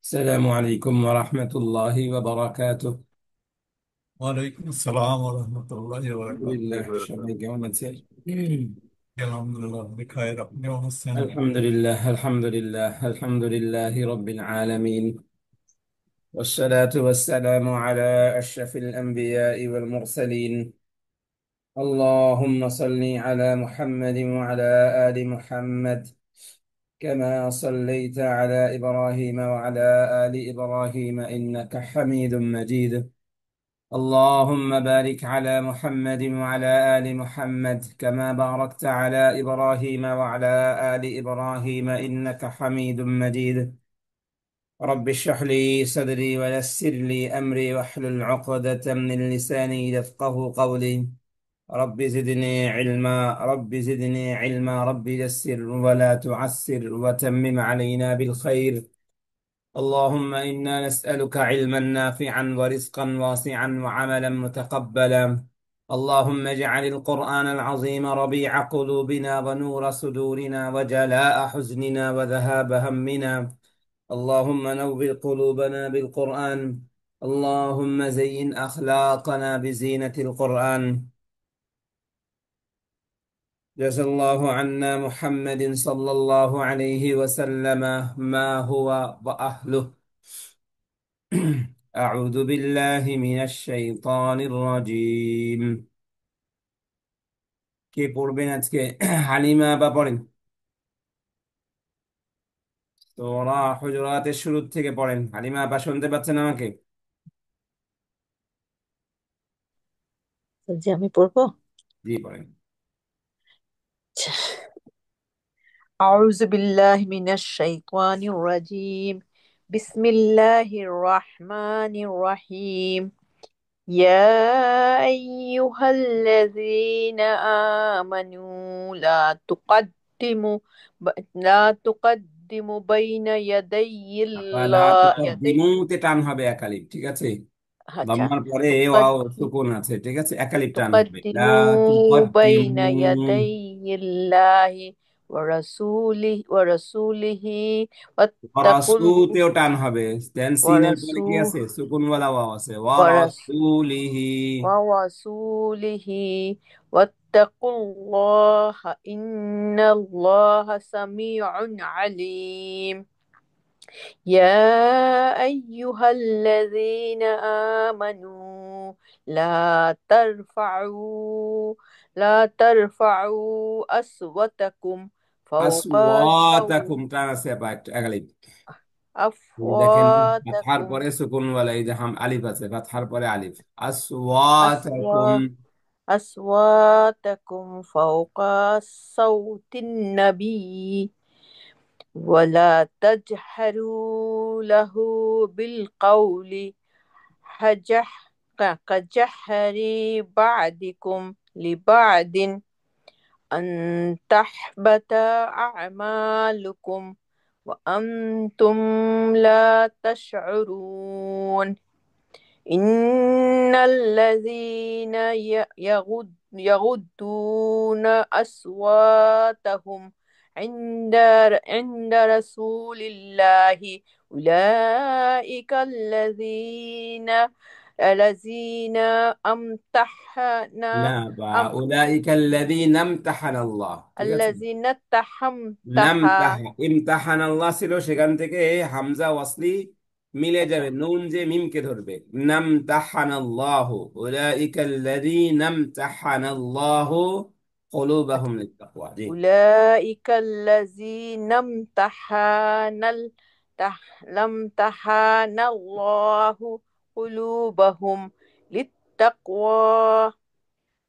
السلام عليكم ورحمة الله وبركاته. ওয়ালাইকুম আসসালাম রহমতুল্লাহ الحمد لله বারাকাতুহু। সবাই কেমন আছেন? আলহামদুলিল্লাহ বিখায়ের, আপনি কেমন আছেন? الحمد لله الحمد لله الحمد لله رب العالمين، والصلاة والسلام على أشرف الأنبياء والمرسلين. اللهم صل على محمد وعلى آل محمد كما صليت على إبراهيم وعلى آل إبراهيم إنك حميد مجيد. اللهم بارك على محمد وعلى آل محمد كما باركت على إبراهيم وعلى آل إبراهيم إنك حميد مجيد. رب اشرح لي صدري ويسر لي أمري واحلل عقدة من لساني يفقه قولي. رب زدني علما، رب زدني علما، رب يسر ولا تعسر وتمم علينا بالخير. اللهم إنا نسألك علما نافعا ورزقا واسعا وعملا متقبلا. اللهم اجعل القرآن العظيم ربيع قلوبنا ونور صدورنا وجلاء حزننا وذهاب همنا. اللهم نور قلوبنا بالقرآن. اللهم زين أخلاقنا بزينة القرآن. جزا الله عنا محمد صلى الله عليه وسلم ما هو وأهله. أعوذ بالله من الشيطان الرجيم. কে পড়বেন আজকে? হালিমা বা পড়েন? তো ওরা হুজুরাতের শুরু থেকে পড়েন। হালিমা বা শুনতে পাচ্ছেন আমাকে? যে আমি পড়বো। জি পড়েন। আচ্ছা। আউযু বিল্লাহি মিনাশ শাইতানির রাজিম। বিসমিল্লাহির রহমানির রহিম। ইয়া আইয়ুহাল্লাযীনা আমানু লা তুকদ্দিমু লা তুকদ্দিমু বাইনা আপালা তুকাদ্দিমুতে টান হবে একালিপ, ঠিক আছে? আচ্ছা। লম্বার পরে ওয়াও তুকদ্দিমু সুকুন আছে, ঠিক আছে, একালিপ টান হবে। লা تقدموا بين তুকাদ্দিমু। يدي الله ورسوله واتقوا ওয়ারাসুতেও টান হবে। দেন সিনের পরে কি ورسول আছে? সুকুনওয়ালা ওয়াও আছে, ورس ওয়ারাসুলিহি। ورسوله واتقوا الله إن الله سميع عليم. يا أيها الذين آمنوا لا ترفعوا أصواتكم فوق আসওয়াতাকুম صوت টান আছে একালিপ। এই যে দেখেন, ফাতহার أصواتكم পরে সুকুনওয়ালা, এই যে আলিফ আছে, ফাতহার পরে আলিফ। আসওয়াতাকুম। أصوات أصواتكم فوق صوت النبي ولا تجهروا له بالقول حجح كجحر بعضكم لبعض أن تحبط أعمالكم وأنتم لا تشعرون. إن الذين يغضون أصواتهم عند رسول الله أولئك الذين না أمتحنا বা أم উলাইকা আল্লাযীনা ইমতাহানা আল্লাহ, ঠিক আছে। الذين নাম تحمتها তাহা ইমতাহান আল্লাহ ছিল, সেখান থেকে হামজা ওয়াসলি মিলে আচ্ছা যাবে, নুন যে মিমকে ধরবে। নাম তাহান আল্লাহ, উলাইকা আল্লাযীনা ইমতাহানা আল্লাহ কুলুবাহুম আচ্ছা লিত্তাকওয়া। জি। أولئك الذين امتحن الله قلوبهم للتقوى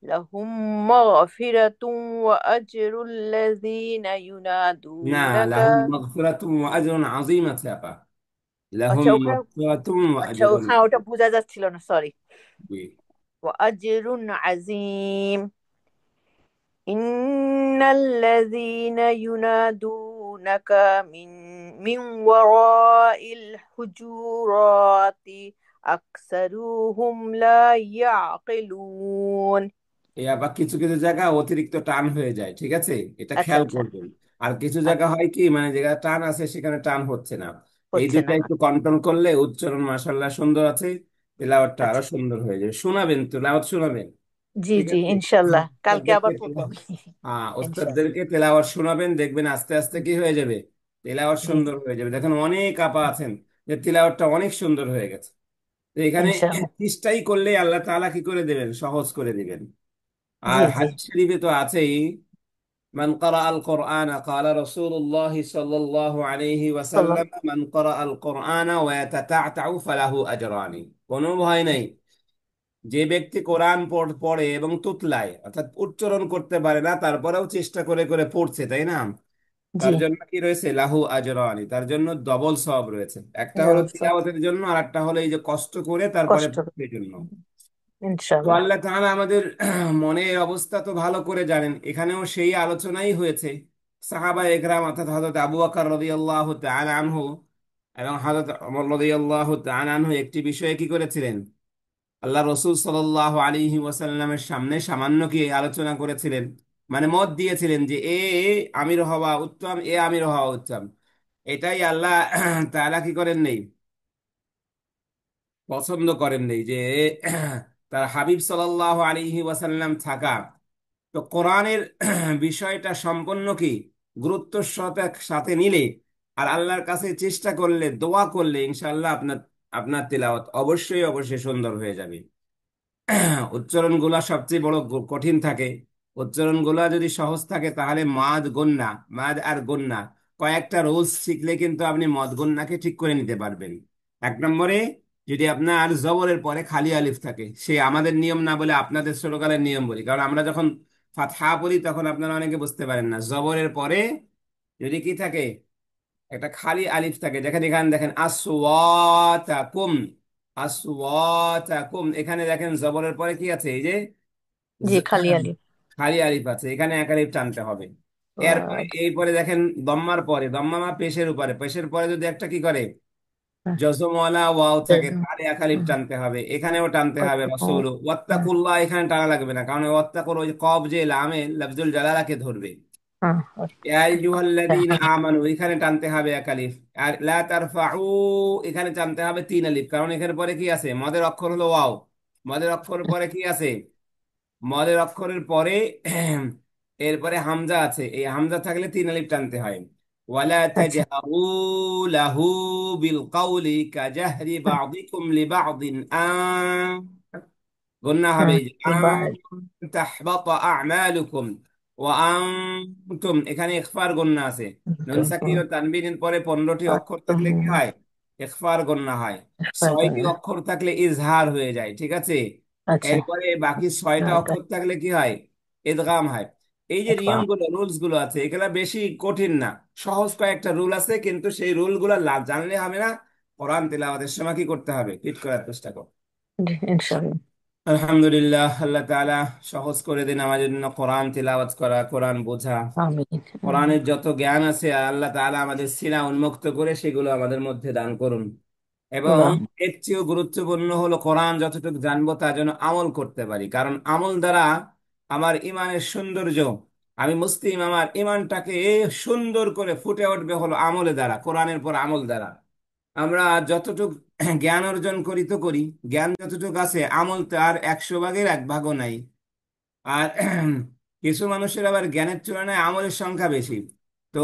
لهم مغفرة وأجر الذين না, ينادونك। লাহুম মাগফিরাতুম ওয়া আজরুন আযীম আছে আপা। লাহুম আচ্ছা ওখানে মাগফিরাতুম ওয়া আচ্ছা আজরুন। ওখানে ওটা বোঝা যাচ্ছিল না, সরি। জি। وأجر عظيم. إن الذين ينادونك من وراء الحجرات أكثرهم لا يعقلون. এই আবার কিছু কিছু জায়গা অতিরিক্ত টান হয়ে যায়, ঠিক আছে, এটা আচ্ছা খেয়াল আচ্ছা করবেন। আর কিছু জায়গা আচ্ছা হয় কি, মানে যেখানে টান আছে সেখানে টান হচ্ছে না। এই হচ্ছে দুইটা না। একটু কন্ট্রোল করলে উচ্চারণ মাশাআল্লাহ সুন্দর আছে, তেলাওয়াতটা আরো আচ্ছা। সুন্দর হয়ে যাবে। শোনাবেন, তেলাওয়াত শোনাবেন, জি ঠিক জি, আছে? ইনশাল্লাহ কালকে ওস্তাদদেরকে আবার পড়বো আমি। ইনশাল্লাহ। ওস্তাদদেরকে তেলাওয়াত শোনাবেন, দেখবেন আস্তে আস্তে কি হয়ে যাবে, তেলাওয়াত জি সুন্দর জি। হয়ে যাবে। দেখেন অনেক আপা আছেন যে তেলাওয়াতটা অনেক সুন্দর হয়ে গেছে। তো এখানে ইনশাল্লাহ। চেষ্টাই করলে আল্লাহ তাআলা কি করে দেবেন, সহজ করে দিবেন। জি আর জি। হাদিস শরীফে তো আছেই, মান ক্বারা আল কোরআন ক্বালা রাসূলুল্লাহ সাল্লাল্লাহু আলাইহি সাল্লাম। ওয়াসাল্লাম মান ক্বারা আল কোরআন ওয়া ইয়াতাতা'তাউ ফালাহু আজরানি। কোনো ভয় নাই, যে ব্যক্তি কোরআন পড়ে এবং তুতলায় অর্থাৎ উচ্চারণ করতে পারে না তারপরেও চেষ্টা করে করে পড়ছে, তাই না, জি। তার জন্য কি রয়েছে, লাহু আজরানি, তার জন্য ডবল সওয়াব রয়েছে। একটা হলো ব্যবস্থা। তিলাওয়াতের জন্য, আর একটা হলো এই যে কষ্ট করে তারপরে কষ্ট। পড়ার জন্য। তো ইনশাল্লাহ। আল্লাহ তাআলা আমাদের মনের অবস্থা তো ভালো করে জানেন, এখানেও সেই আলোচনাই হয়েছে। সাহাবা একরাম অর্থাৎ হযরত আবু বকর রাদিয়াল্লাহু তাআলা আনহু এবং হযরত ওমর রাদিয়াল্লাহু তাআলা আনহু একটি বিষয়ে কি করেছিলেন, আল্লাহ রসুল সাল্লাল্লাহু আলাইহি ওয়াসাল্লামের সামনে সামান্য কি আলোচনা করেছিলেন, মানে মত দিয়েছিলেন যে আমির হওয়া উত্তম, আমির হওয়া উত্তম। এটাই আল্লাহ তাআলা কি করেন নেই, পছন্দ করেন নেই যে তার হাবিব সাল্লাল্লাহু আলাইহি ওয়াসাল্লাম থাকা। তো কোরআনের বিষয়টা সম্পন্ন কি গুরুত্বের সাথে সাথে নিলে আর আল্লাহর কাছে চেষ্টা করলে, দোয়া করলে, ইনশাআল্লাহ আপনার আপনার তিলাওয়াত অবশ্যই অবশ্যই সুন্দর হয়ে যাবে। উচ্চারণ গুলা সবচেয়ে বড় কঠিন থাকে। উচ্চারণ গুলা যদি সহজ থাকে তাহলে মাদ গন্না, মাদ আর গন্না কয়েকটা রুলস শিখলে কিন্তু আপনি মদ গন্নাকে ঠিক করে নিতে পারবেন। এক নম্বরে, যদি আপনার জবরের পরে খালি আলিফ থাকে, সে আমাদের নিয়ম না বলে আপনাদের ছোটকালের নিয়ম বলি, কারণ আমরা যখন ফাতহা বলি তখন আপনারা অনেকে বুঝতে পারেন না। জবরের পরে যদি কি থাকে, একটা খালি আলিফ থাকে, যেখানে এখানে দেখেন আসওয়াতাকুম, আসওয়াতাকুম, এখানে দেখেন জবরের পরে কি আছে, এই যে জি, জ- খালি আলি। খালি আলিফ আছে, এখানে এক আলিফ টানতে হবে। এরপরে ওয়াদ। এই পরে দেখেন দম্মার পরে, দম্মা মা পেশের উপরে, পেশের পরে যদি একটা কি করে জজমওয়ালা ওয়াও থাকে, তাহলে এক আলিফ টানতে হবে, এখানেও টানতে হবে। রাসূল ওয়াত্তাকুল্লাহ, এখানে টানা লাগবে না, কারণ ওয়াত্তাকুর ওই যে কব যে লামে লফজুল জালালাকে ধরবে। ইয়া আইয়ুহাল্লাযীনা আমানু, এখানে টানতে হবে এক আলিফ। আর লা তারফাউ, এখানে টানতে হবে তিন আলিফ, কারণ এখানে পরে কি আছে, মদের অক্ষর হলো ওয়াও। মদের অক্ষরের পরে কি আছে, মদের অক্ষরের পরে এরপরে হামজা আছে, এই হামজা থাকলে তিন আলিফ টানতে হয়। ওয়ালা আচ্ছা। তাজহারু লাহু বিল কাউলি কাজাহরি বাযিকুম লিবাযিন গুন্না হবে, এই যে তাহবাতা আ'মালুকুম ওয়া আনতুম, এখানে ইখফার গুন্না আছে। নুন সাকিন ও তানবিনের পরে 15টি অক্ষর থাকলে কি হয়, ইখফার গুন্না হয়। 6টি অক্ষর থাকলে ইজহার হয়ে যায়, ঠিক আছে। আচ্ছা। এরপরে বাকি 6টা নয়টা। অক্ষর থাকলে কি হয়, ইদগাম হয়। এই যে নিয়মগুলো, রুলস গুলো আছে, এগুলা বেশি কঠিন না, সহজ কয়েকটা রুল আছে, কিন্তু সেই রুল গুলা জানলে হবে না। কোরআন তেলাওয়াতের সময় কি করতে হবে, ফিট করার চেষ্টা করো। জি, ইনশাল্লাহ। আলহামদুলিল্লাহ, আল্লাহ তাআলা সহজ করে দিন আমাদের জন্য কোরআন তিলাওয়াত করা, কোরআন বোঝা। আমিন। আমিন। কোরআনের যত জ্ঞান আছে আল্লাহ তাআলা আমাদের সিনা উন্মুক্ত করে সেগুলো আমাদের মধ্যে দান করুন। এবং আল্লাহ। এর চেয়েও গুরুত্বপূর্ণ হলো কোরআন যতটুকু জানবো তা যেন আমল করতে পারি, কারণ আমল দ্বারা আমার ইমানের সৌন্দর্য, আমি মুসলিম, আমার ইমানটাকে সুন্দর করে ফুটে উঠবে হলো আমলের দ্বারা, কোরআনের পর আমল দ্বারা। আমরা যতটুকু জ্ঞান অর্জন করি তো করি, জ্ঞান যতটুকু আছে আমল তার 100 ভাগের 1 ভাগও নাই। আর কিছু মানুষের আবার জ্ঞানের তুলনায় আমলের সংখ্যা বেশি। তো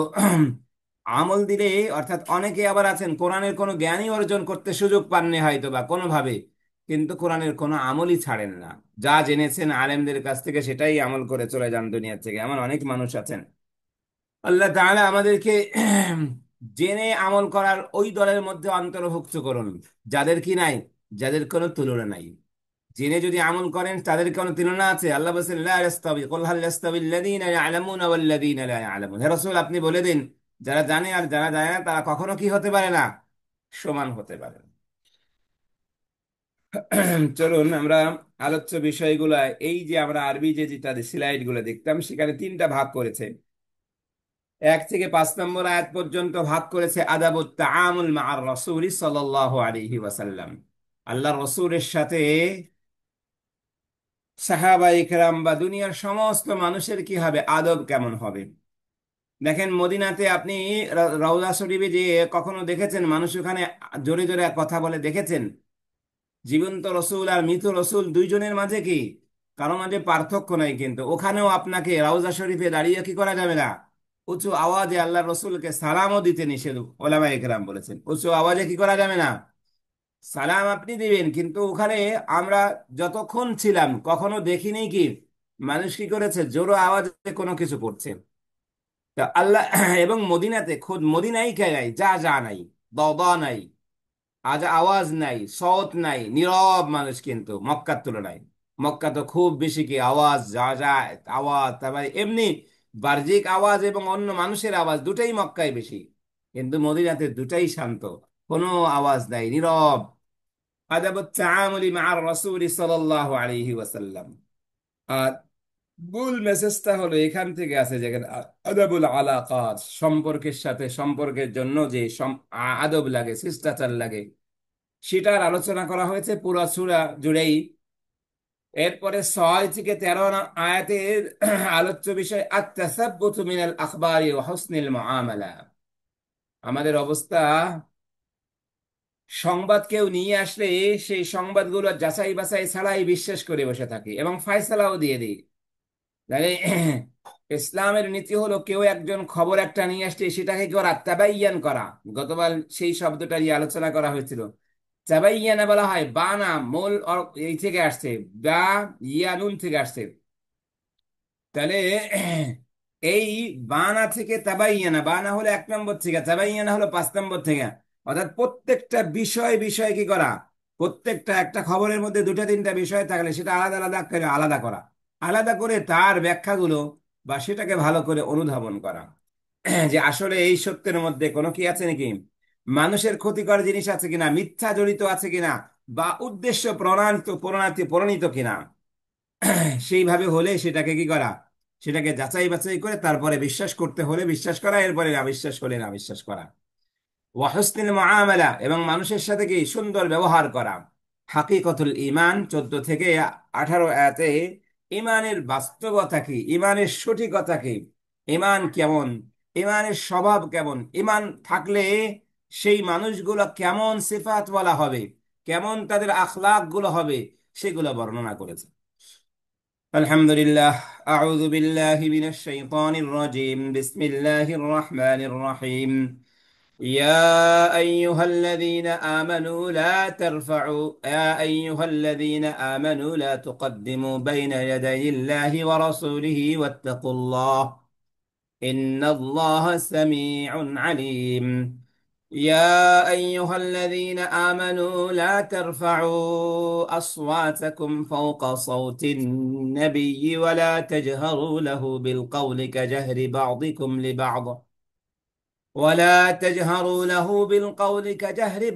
আমল দিলে, অর্থাৎ অনেকে আবার আছেন কোরআনের কোনো জ্ঞানই অর্জন করতে সুযোগ পাননি হয়তো বা কোনোভাবে, কিন্তু কোরআনের কোনো আমলই ছাড়েন না। যা জেনেছেন আলেমদের কাছ থেকে সেটাই আমল করে চলে যান দুনিয়ার থেকে, এমন অনেক মানুষ আছেন। আল্লাহ তাআলা আমাদেরকে জেনে আমল করার ওই দলের মধ্যে অন্তর্ভুক্ত করুন, যাদের কি নাই, যাদের কোনো তুলনা নাই। জেনে যদি আমল করেন তাদের কোনো তুলনা আছে? আল্লাহ বলেছেন লা ইয়াস্তাবি, কুল হাল ইয়াস্তাবিল্লাযীনা ইয়ালামুনা ওয়াল্লাযীনা লা ইয়ালামুন। হে রাসূল, আপনি বলে দিন, যারা জানে আর যারা জানে না তারা কখনো কি হতে পারে না, সমান হতে পারে না। চলুন আমরা আলোচ্য বিষয়গুলা, এই যে আমরা আরবি যে যেটা স্লাইড গুলো দেখতাম সেখানে 3টা ভাগ করেছে। 1 থেকে 5 নম্বর আয়াত পর্যন্ত ভাগ করেছে আদাবুত তাআমুল মা'আর রাসূল সাল্লাল্লাহু আলাইহি ওয়াসাল্লাম, আল্লাহ রসুলের সাথে সাহাবা ইকরাম বা দুনিয়ার সমস্ত মানুষের কি হবে, আদব কেমন হবে। দেখেন মদিনাতে আপনি রওজা শরীফে যে কখনো দেখেছেন মানুষ ওখানে জোরে জোরে কথা বলে দেখেছেন? জীবন্ত রসুল আর মৃত রসুল দুইজনের মাঝে কি কারো মাঝে পার্থক্য নাই, কিন্তু ওখানেও আপনাকে রওজা শরীফে দাঁড়িয়ে কি করা যাবে না, উঁচু আওয়াজে আল্লাহ রসুলকে সালামও দিতে নিষেধ ওলামায়ে কেরাম বলেছেন। উঁচু আওয়াজে কি করা যাবে না, সালাম আপনি দিবেন, কিন্তু ওখানে আমরা যতক্ষণ ছিলাম কখনো দেখিনি কি মানুষ কি করেছে জোরে আওয়াজে কোনো কিছু করছে। তা আল্লাহ এবং মদিনাতে খোদ মদিনাই কে নাই, যা যা নাই, দাওয়া নাই, আজ আওয়াজ নাই, সওত নাই, নীরব মানুষ। কিন্তু মক্কার তুলনায় মক্কা তো খুব বেশি কি আওয়াজ, যা যা আওয়াজ, তারপরে এমনি বাহ্যিক আওয়াজ এবং অন্য মানুষের আওয়াজ দুটাই মক্কায় বেশি। কিন্তু মদিনাতে দুটাই শান্ত, কোনো আওয়াজ নাই, নীরব। আদাবুত তাআমুলি মা'আর রাসূল সাল্লাল্লাহু আলাইহি ওয়াসাল্লাম। আর মূল মেসেজটা হলো এখান থেকে আছে, যেখানে আদাবুল আলাকাত, সম্পর্কের সাথে সম্পর্কের জন্য যে আদব লাগে, শিষ্টাচার লাগে, সেটার আলোচনা করা হয়েছে পুরা সূরা জুড়েই। এরপরে 6 থেকে 13 আয়াতের আলোচ্য বিষয় আত-তাসাব্বুতু মিনাল আখবারি ওয়া হুসনিল মুআমালা। আমাদের অবস্থা, সংবাদ কেউ নিয়ে আসলে সেই সংবাদগুলো যাচাই বাছাই ছাড়াই বিশ্বাস করে বসে থাকি এবং ফায়সালাও দিয়ে দিই। তাহলে ইসলামের নীতি হলো কেউ একজন খবর একটা নিয়ে আসছে সেটাকে করা তাবাইয়ান করা। গতবার সেই শব্দটা নিয়ে আলোচনা করা হয়েছিল। তাবাইয়ানা বলা হয় বানা, মূল এই থেকে আসছে, বা ইয়ানুন থেকে আসছে। তাহলে এই বানা থেকে তাবাইয়ানা, বানা হলো 1 নম্বর থেকে, তাবাইয়ানা হলো 5 নম্বর থেকে। অর্থাৎ প্রত্যেকটা বিষয় বিষয় কি করা, প্রত্যেকটা একটা খবরের মধ্যে দুটা তিনটা বিষয় থাকলে সেটা আলাদা আলাদা করে আলাদা করা, আলাদা করে তার ব্যাখ্যাগুলো বা সেটাকে ভালো করে অনুধাবন করা, যে আসলে এই সত্যের মধ্যে কোনো কি আছে নাকি, মানুষের ক্ষতিকর জিনিস আছে কিনা, মিথ্যা জড়িত আছে কিনা, বা উদ্দেশ্য প্রণালিত প্রণালিত প্রণীত কিনা। সেইভাবে হলে সেটাকে কি করা, সেটাকে যাচাই বাছাই করে তারপরে বিশ্বাস করতে হলে বিশ্বাস করা, এরপরে অবিশ্বাস হলে না বিশ্বাস করা। ওয়াহসনিল মুআমালা, এবং মানুষের সাথে কি সুন্দর ব্যবহার করা। হাকিকতুল ঈমান 14 থেকে 18 আয়াতে ঈমানের বাস্তবতা কি, ঈমানের সঠিকতা কি, ঈমান কেমন, ঈমানের স্বভাব কেমন, ঈমান থাকলে সেই মানুষগুলো কেমন সিফাত বলা হবে, কেমন তাদের আখলাক গুলো হবে, সেগুলো বর্ণনা করেছে। আলহামদুলিল্লাহ। আউযু বিল্লাহি মিনাশ শাইতানির রাজিম। বিসমিল্লাহির রহমানির রহিম। يا أيها الذين آمنوا لا ترفعوا يا أيها الذين آمنوا لا تقدموا بين يدي الله ورسوله واتقوا الله إن الله سميع عليم. يا أيها الذين آمنوا لا ترفعوا أصواتكم فوق صوت النبي ولا تجهروا له بالقول كجهر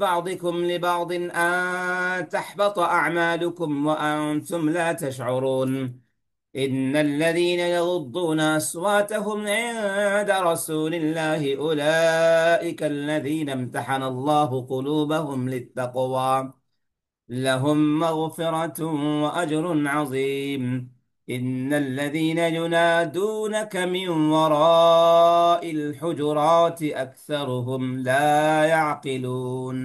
بعضكم لبعض أن تحبط أعمالكم وأنتم لا تشعرون. إن الذين يغضون أصواتهم عند رسول الله أولئك الذين امتحن الله قلوبهم للتقوى لهم مغفرة وأجر عظيم. إن الذين ينادونك من وراء الحجرات أكثرهم لا يعقلون.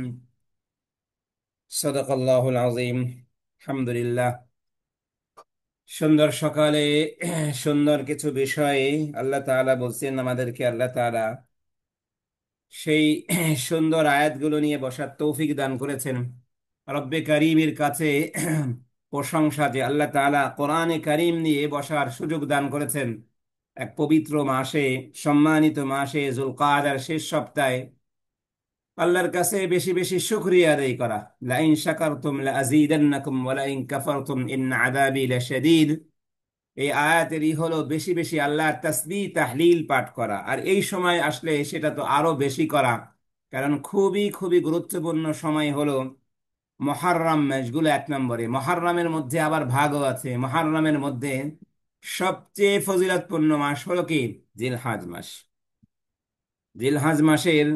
صدق الله العظيم. الحمد لله. সুন্দর সকালে সুন্দর কিছু বিষয়ে আল্লাহ তাআলা বলছেন আমাদেরকে, আল্লাহ তাআলা সেই সুন্দর আয়াতগুলো নিয়ে বসার তৌফিক দান করেছেন। রব্বে কারিমের কাছে প্রশংসা যে আল্লাহ তাআলা কোরআনে কারিম নিয়ে বসার সুযোগ দান করেছেন এক পবিত্র মাসে, সম্মানিত মাসে যুলকাদার শেষ সপ্তাহে। আল্লাহর কাছে বেশি বেশি শুকরিয়া আদায় করা। লাইন শাকারতুম লাযীদান্নাকুম ওয়া লাইন কাফারতুম ইন্না আযাবি লাশাদীদ। এই আয়াতেরই হলো বেশি বেশি আল্লাহর তাসবিহ তাহলিল পাঠ করা, আর এই সময় আসলে সেটা তো আরো বেশি করা। কারণ খুবই খুবই গুরুত্বপূর্ণ সময় হলো মহাররম মাসগুলো। 1 নম্বরে মহাররমের মধ্যে আবার ভাগও আছে। মহাররমের মধ্যে সবচেয়ে ফজিলতপূর্ণ মাস হলো কি জিলহজ মাস। জিলহজ মাসের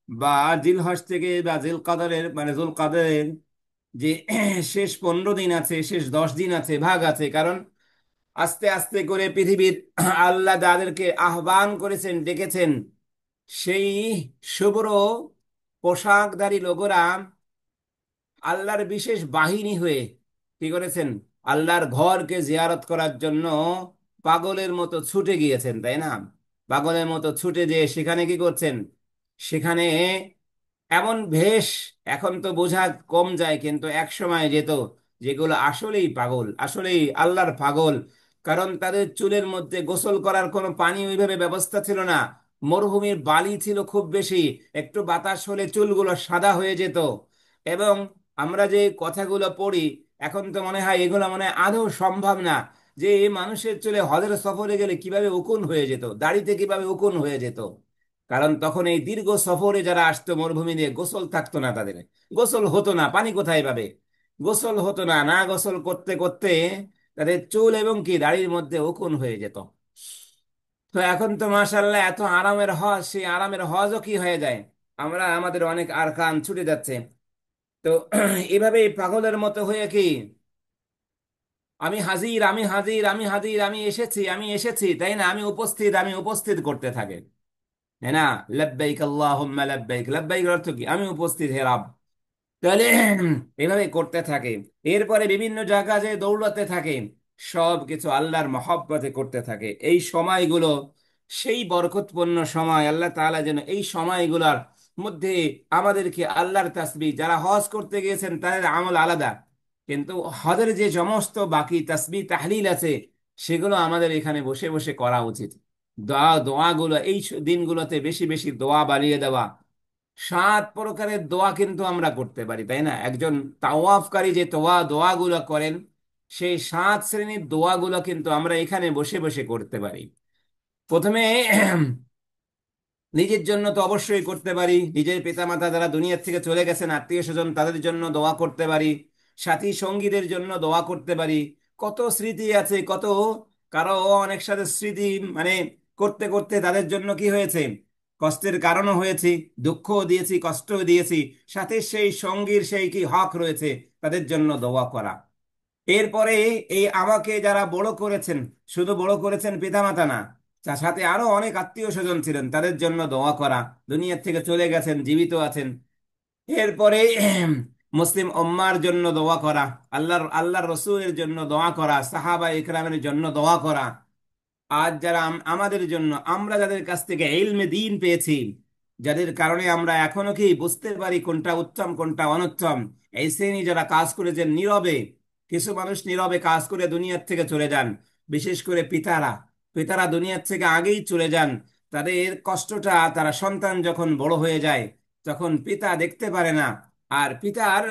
বা জিলহজ থেকে বা জিল কাদরের মানে জুল কাদরের যে শেষ 15 দিন আছে, শেষ 10 দিন আছে, ভাগ আছে। কারণ আস্তে আস্তে করে পৃথিবীর আল্লাহ যাদেরকে আহ্বান করেছেন, ডেকেছেন, সেই শুভ্র পোশাকধারী লোকেরা আল্লাহর বিশেষ বাহিনী হয়ে কি করেছেন, আল্লাহর ঘরকে জিয়ারত করার জন্য পাগলের মতো ছুটে গিয়েছেন, তাই না? পাগলের মতো ছুটে যেয়ে সেখানে কি করছেন, সেখানে এমন ভেষ, এখন তো বোঝা কম যায়, কিন্তু এক সময় যেত যেগুলো আসলেই পাগল, আসলেই আল্লাহর পাগল। কারণ তাদের চুলের মধ্যে গোসল করার কোনো পানি ওইভাবে ব্যবস্থা ছিল না, মরুভূমির বালি ছিল খুব বেশি, একটু বাতাস হলে চুলগুলো সাদা হয়ে যেত। এবং আমরা যে কথাগুলো পড়ি, এখন তো মনে হয় এগুলো মনে হয় আদৌ সম্ভব না, যে এই মানুষের চুলে হজের সফরে গেলে কিভাবে উকুন হয়ে যেত, দাড়িতে কিভাবে উকুন হয়ে যেত। কারণ তখন এই দীর্ঘ সফরে যারা আসতো মরুভূমি দিয়ে, গোসল থাকতো না তাদের, গোসল হতো না, পানি কোথায় পাবে, গোসল হতো না, না গোসল করতে করতে তাদের চুল এবং কি দাড়ির মধ্যে উকুন হয়ে যেত। তো এখন তো মাশাল্লাহ এত আরামের হজ, সেই আরামের হজও কি হয়ে যায়, আমরা আমাদের অনেক আরকান ছুটে যাচ্ছে। তো এভাবে পাগলের মতো হয়ে কি, আমি হাজির, আমি হাজির, আমি হাজির, আমি এসেছি, আমি এসেছি, তাই না, আমি উপস্থিত, আমি উপস্থিত করতে থাকে, তাই না? লব্বাইক আল্লাহুম্মা লব্বাইক, লব্বাইক অর্থ কি, আমি উপস্থিত হে রাব। তাহলে এভাবে করতে থাকে, এরপরে বিভিন্ন জায়গা যে দৌড়াতে থাকে, সব কিছু আল্লাহর মহব্বতে করতে থাকে। এই সময়গুলো সেই বরকতপূর্ণ সময়, আল্লাহ তাআলা যেন এই সময়গুলোর মধ্যে আমাদেরকে আল্লাহর তাসবিহ, যারা হজ করতে গিয়েছেন তাদের আমল আলাদা, কিন্তু হজের যে সমস্ত বাকি তাসবিহ তাহলিল আছে, সেগুলো আমাদের এখানে বসে বসে করা উচিত। দোয়াগুলো এই দিনগুলোতে বেশি বেশি দোয়া বাড়িয়ে দেওয়া। 7 প্রকারের দোয়া কিন্তু আমরা করতে পারি, তাই না? একজন তাওয়াফকারী যে দোয়াগুলো করেন, সেই 7 শ্রেণীর দোয়াগুলো কিন্তু আমরা এখানে বসে বসে করতে পারি। প্রথমে নিজের জন্য তো অবশ্যই করতে পারি, নিজের পিতামাতা যারা দুনিয়া থেকে চলে গেছেন, আত্মীয় স্বজন, তাদের জন্য দোয়া করতে পারি। সাথী সঙ্গীদের জন্য দোয়া করতে পারি। কত স্মৃতি আছে, কত কারো অনেক সাথে স্মৃতি, মানে করতে করতে তাদের জন্য কি হয়েছে, কষ্টের কারণও হয়েছি, দুঃখও দিয়েছি, কষ্টও দিয়েছি, সাথে সেই সঙ্গীর সেই কি হক রয়েছে, তাদের জন্য দোয়া করা। এরপরে এই আমাকে যারা বড় করেছেন, শুধু বড় করেছেন পিতামাতা না, তার সাথে আরো অনেক আত্মীয় স্বজন ছিলেন, তাদের জন্য দোয়া করা, দুনিয়া থেকে চলে গেছেন, জীবিত আছেন। এরপরে মুসলিম উম্মার জন্য দোয়া করা, আল্লাহর রসুলের জন্য দোয়া করা, সাহাবা ইকরামের জন্য দোয়া করা। আজ যারা আমাদের জন্য, আমরা যাদের কাছ থেকে ইলমে দ্বীন পেয়েছি, যাদের কারণে আমরা এখনো কি বুঝতে পারি কোনটা উত্তম কোনটা অনুত্তম, এই শ্রেণী যারা কাজ করেছেন নীরবে, কিছু মানুষ নীরবে কাজ করে দুনিয়ার থেকে চলে যান, বিশেষ করে পিতারা, পিতারা দুনিয়ার থেকে আগেই চলে যান। তাদের কষ্টটা, তারা সন্তান যখন বড় হয়ে যায়, তখন পিতা দেখতে পারে না। আর পিতার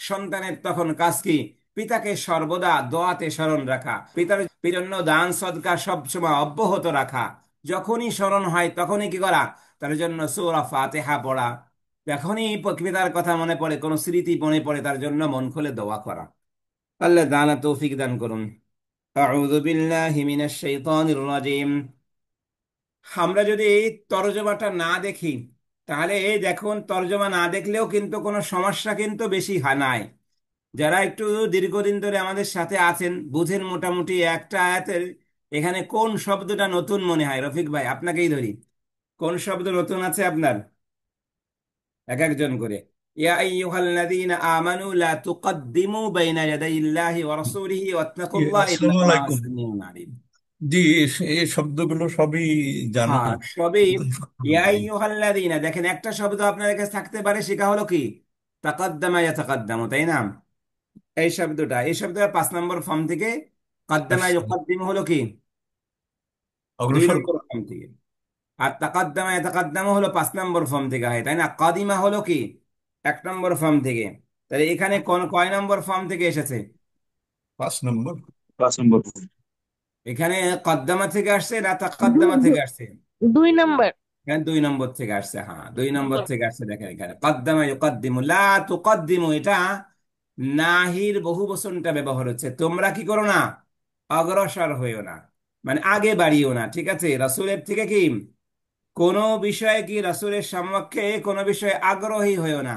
সন্তানের তখন কাজ কি, পিতাকে সর্বদা দোয়াতে স্মরণ রাখা, পিতার জন্য দান সদকা সব সময় অব্যাহত রাখা, যখনই স্মরণ হয় তখনই কি করা, তার জন্য সূরা ফাতিহা পড়া, যখনই পিতার কথা মনে পড়ে, কোনো স্মৃতি মনে পড়ে, তার জন্য মন খুলে দোয়া করা। আল্লাহ তাআলা তৌফিক দান করুন। আউযু বিল্লাহি মিনাশ শাইতানির রাজিম। আমরা যদি এই তরজমাটা না দেখি, তাহলে এই দেখুন, তরজমা না দেখলেও কিন্তু কোনো সমস্যা কিন্তু বেশি নাই। যারা একটু দীর্ঘদিন ধরে আমাদের সাথে আছেন, বুঝেন মোটামুটি একটা আয়াতের এখানে কোন শব্দটা নতুন মনে হয়। রফিক ভাই, আপনাকেই ধরি, কোন শব্দ নতুন আছে আপনার? এক একজন করে। ইয়া আইয়ুহাল্লাযীনা আমানু লা তুকদ্দিমু বাইনা ইয়াদাইল্লাহি ওয়া রাসূলিহি ওয়াত্তাকুল্লাহ আসসালামু ইন্নাল্লাহা আলাইকুম। সামিউন আলীম। জি, এই শব্দগুলো সবই জানা। হ্যাঁ, সবই। ইয়া আইয়ুহাল্লাযীনা, দেখেন একটা শব্দ আপনার কাছে থাকতে পারে, সেটা হলো কি, তাকাদ্দামা ইয়াতাকাদ্দামু, তাই না? এই শব্দটা 5 নম্বর ফর্ম থেকে, কাদ্দামা আসছে। ইউকাদ্দিমু হলো কি, দুই অগ্রসর। নম্বর ফর্ম থেকে। আর তাকাদ্দামা ইয়াতাকাদ্দামু হলো 5 নম্বর ফর্ম থেকে হয়, তাই না? কাদিমা হলো কি, 1 নম্বর ফর্ম থেকে। তাহলে এখানে কোন কয় নম্বর ফর্ম থেকে এসেছে? 5 নম্বর। 5 নম্বর। এখানে কদ্দামা থেকে আসছে না তাকাদ্দামা থেকে আসছে? 2 নম্বর। এখানে 2 নম্বর থেকে আসছে, হ্যাঁ 2 নম্বর থেকে আসছে। দেখেন এখানে কদ্দামা ইউকাদ্দিমু, লা তুকাদ্দিমু, এটা নাহির বহু বচনটা ব্যবহার হচ্ছে, তোমরা কি করো না, অগ্রসর হইও না, মানে আগে বাড়িও না, ঠিক আছে? রাসূলের থেকে কি কোনো বিষয়ে কি, রাসূলের সম্মুখে কোনো বিষয়ে আগ্রহী হইও না।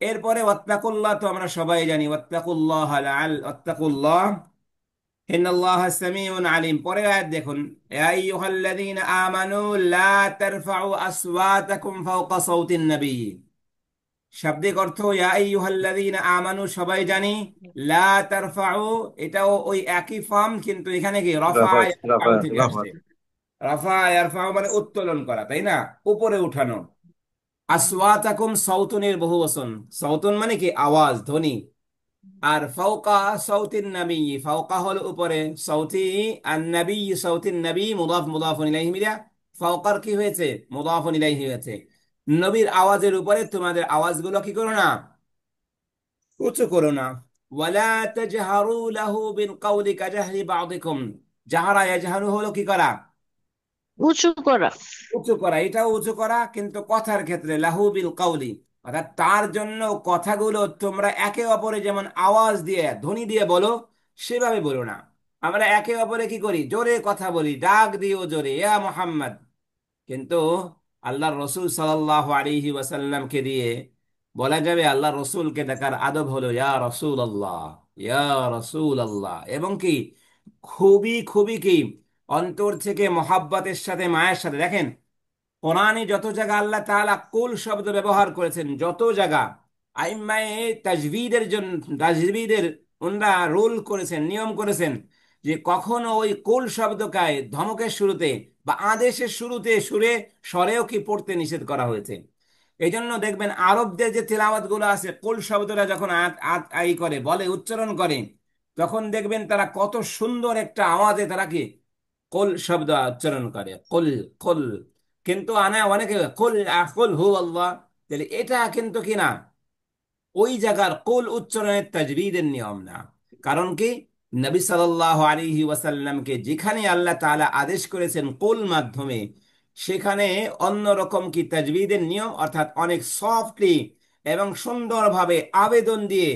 এরপরে ওয়াত্তাকুল্লাহ, তো আমরা সবাই জানি ওয়াত্তাকুল্লাহ, ওয়াত্তাকুল্লাহ, ইন্নাল্লাহা সামিউন আলিম। পরের আয়াত দেখুন, ইয়া আইয়ুহাল্লাযীনা আমানু লা তারফাউ আসওয়াতাকুম ফাওকা সাওতিন নবী। শাব্দিক অর্থ ইয়া আইয়ুহাল্লাযীনা আমানু সবাই জানি, লা তারফাউ এটাও ওই একই ফর্ম, কিন্তু এখানে কি রফা রাফা রাফা ইয়ারফাউ থেকে রাফা আসছে। রফা ইয়ারফাউ মানে উত্তোলন করা, তাই না, উপরে উঠানো। আসওয়াতাকুম সাউতুনের বহু বচন, সাউতুন মানে কি আওয়াজ, ধ্বনি। আর ফাওকা সাউতিন নবী, ফাওকা হলো উপরে, সাউতি আর নবী সাউতিন নবী মুদাফ মুদাফুন ইলাইহি মিলা, ফাওকার কি হয়েছে, মুদাফুন ইলাইহি হয়েছে। নবীর আওয়াজের উপরে তোমাদের আওয়াজগুলো কি করো না, উঁচু করো না। ওয়ালা তাজহারু লাহু বিল কাওলি কাজাহরি বা'দিকুম, জাহারা ইয়াজহারু হলো কি করা, উঁচু করা। উঁচু করা, এটাও উঁচু করা, কিন্তু কথার ক্ষেত্রে লাহু বিল কাউলি, অর্থাৎ তার জন্য কথাগুলো তোমরা একে অপরে যেমন আওয়াজ দিয়ে ধ্বনি দিয়ে বলো, সেভাবে বলো না। আমরা একে অপরে কি করি, জোরে কথা বলি, ডাক দিও জোরে, ইয়া মোহাম্মদ। কিন্তু আল্লাহর রসুল সাল্লাল্লাহু আলাইহি ওয়াসাল্লামকে দিয়ে বলা যাবে, আল্লাহ রসুলকে ডাকার আদব হলো ইয়া রসুল আল্লাহ, ইয়া রসুল আল্লাহ, এবং কি খুবই খুবই কি অন্তর থেকে মহাব্বতের সাথে, মায়ের সাথে। দেখেন কোরআনে যত জায়গা আল্লাহ তাআলা কুল শব্দ ব্যবহার করেছেন, যত জায়গা আইম্মায়ে তাজভিদের জন্য, তাজভিদের ওনারা রুল করেছেন, নিয়ম করেছেন যে কখনো ওই কুল শব্দকে ধমকের শুরুতে বা আদেশের শুরুতে সুরে স্বরেও কি পড়তে নিষেধ করা হয়েছে। এই জন্য দেখবেন আরবদের যে তেলাওয়াত গুলো আছে, কুল শব্দটা যখন আত আত আই করে বলে, উচ্চারণ করে, তখন দেখবেন তারা কত সুন্দর একটা আওয়াজে তারা কি কুল শব্দ উচ্চারণ করে, কুল কুল। কিন্তু আনা অনেকে কুল কুল হু আল্লাহ, তাহলে এটা কিন্তু কি না, ওই জায়গার কুল উচ্চারণের তাজবিদের নিয়ম না। কারণ কি, নবী সাল্লাল্লাহু আলাইহি ওয়াসাল্লামকে যেখানে আল্লাহ তাআলা আদেশ করেছেন কুল মাধ্যমে, সেখানে অন্যরকম কি তাজবিদের নিয়ম, অর্থাৎ অনেক সফটলি এবং সুন্দরভাবে আবেদন দিয়ে,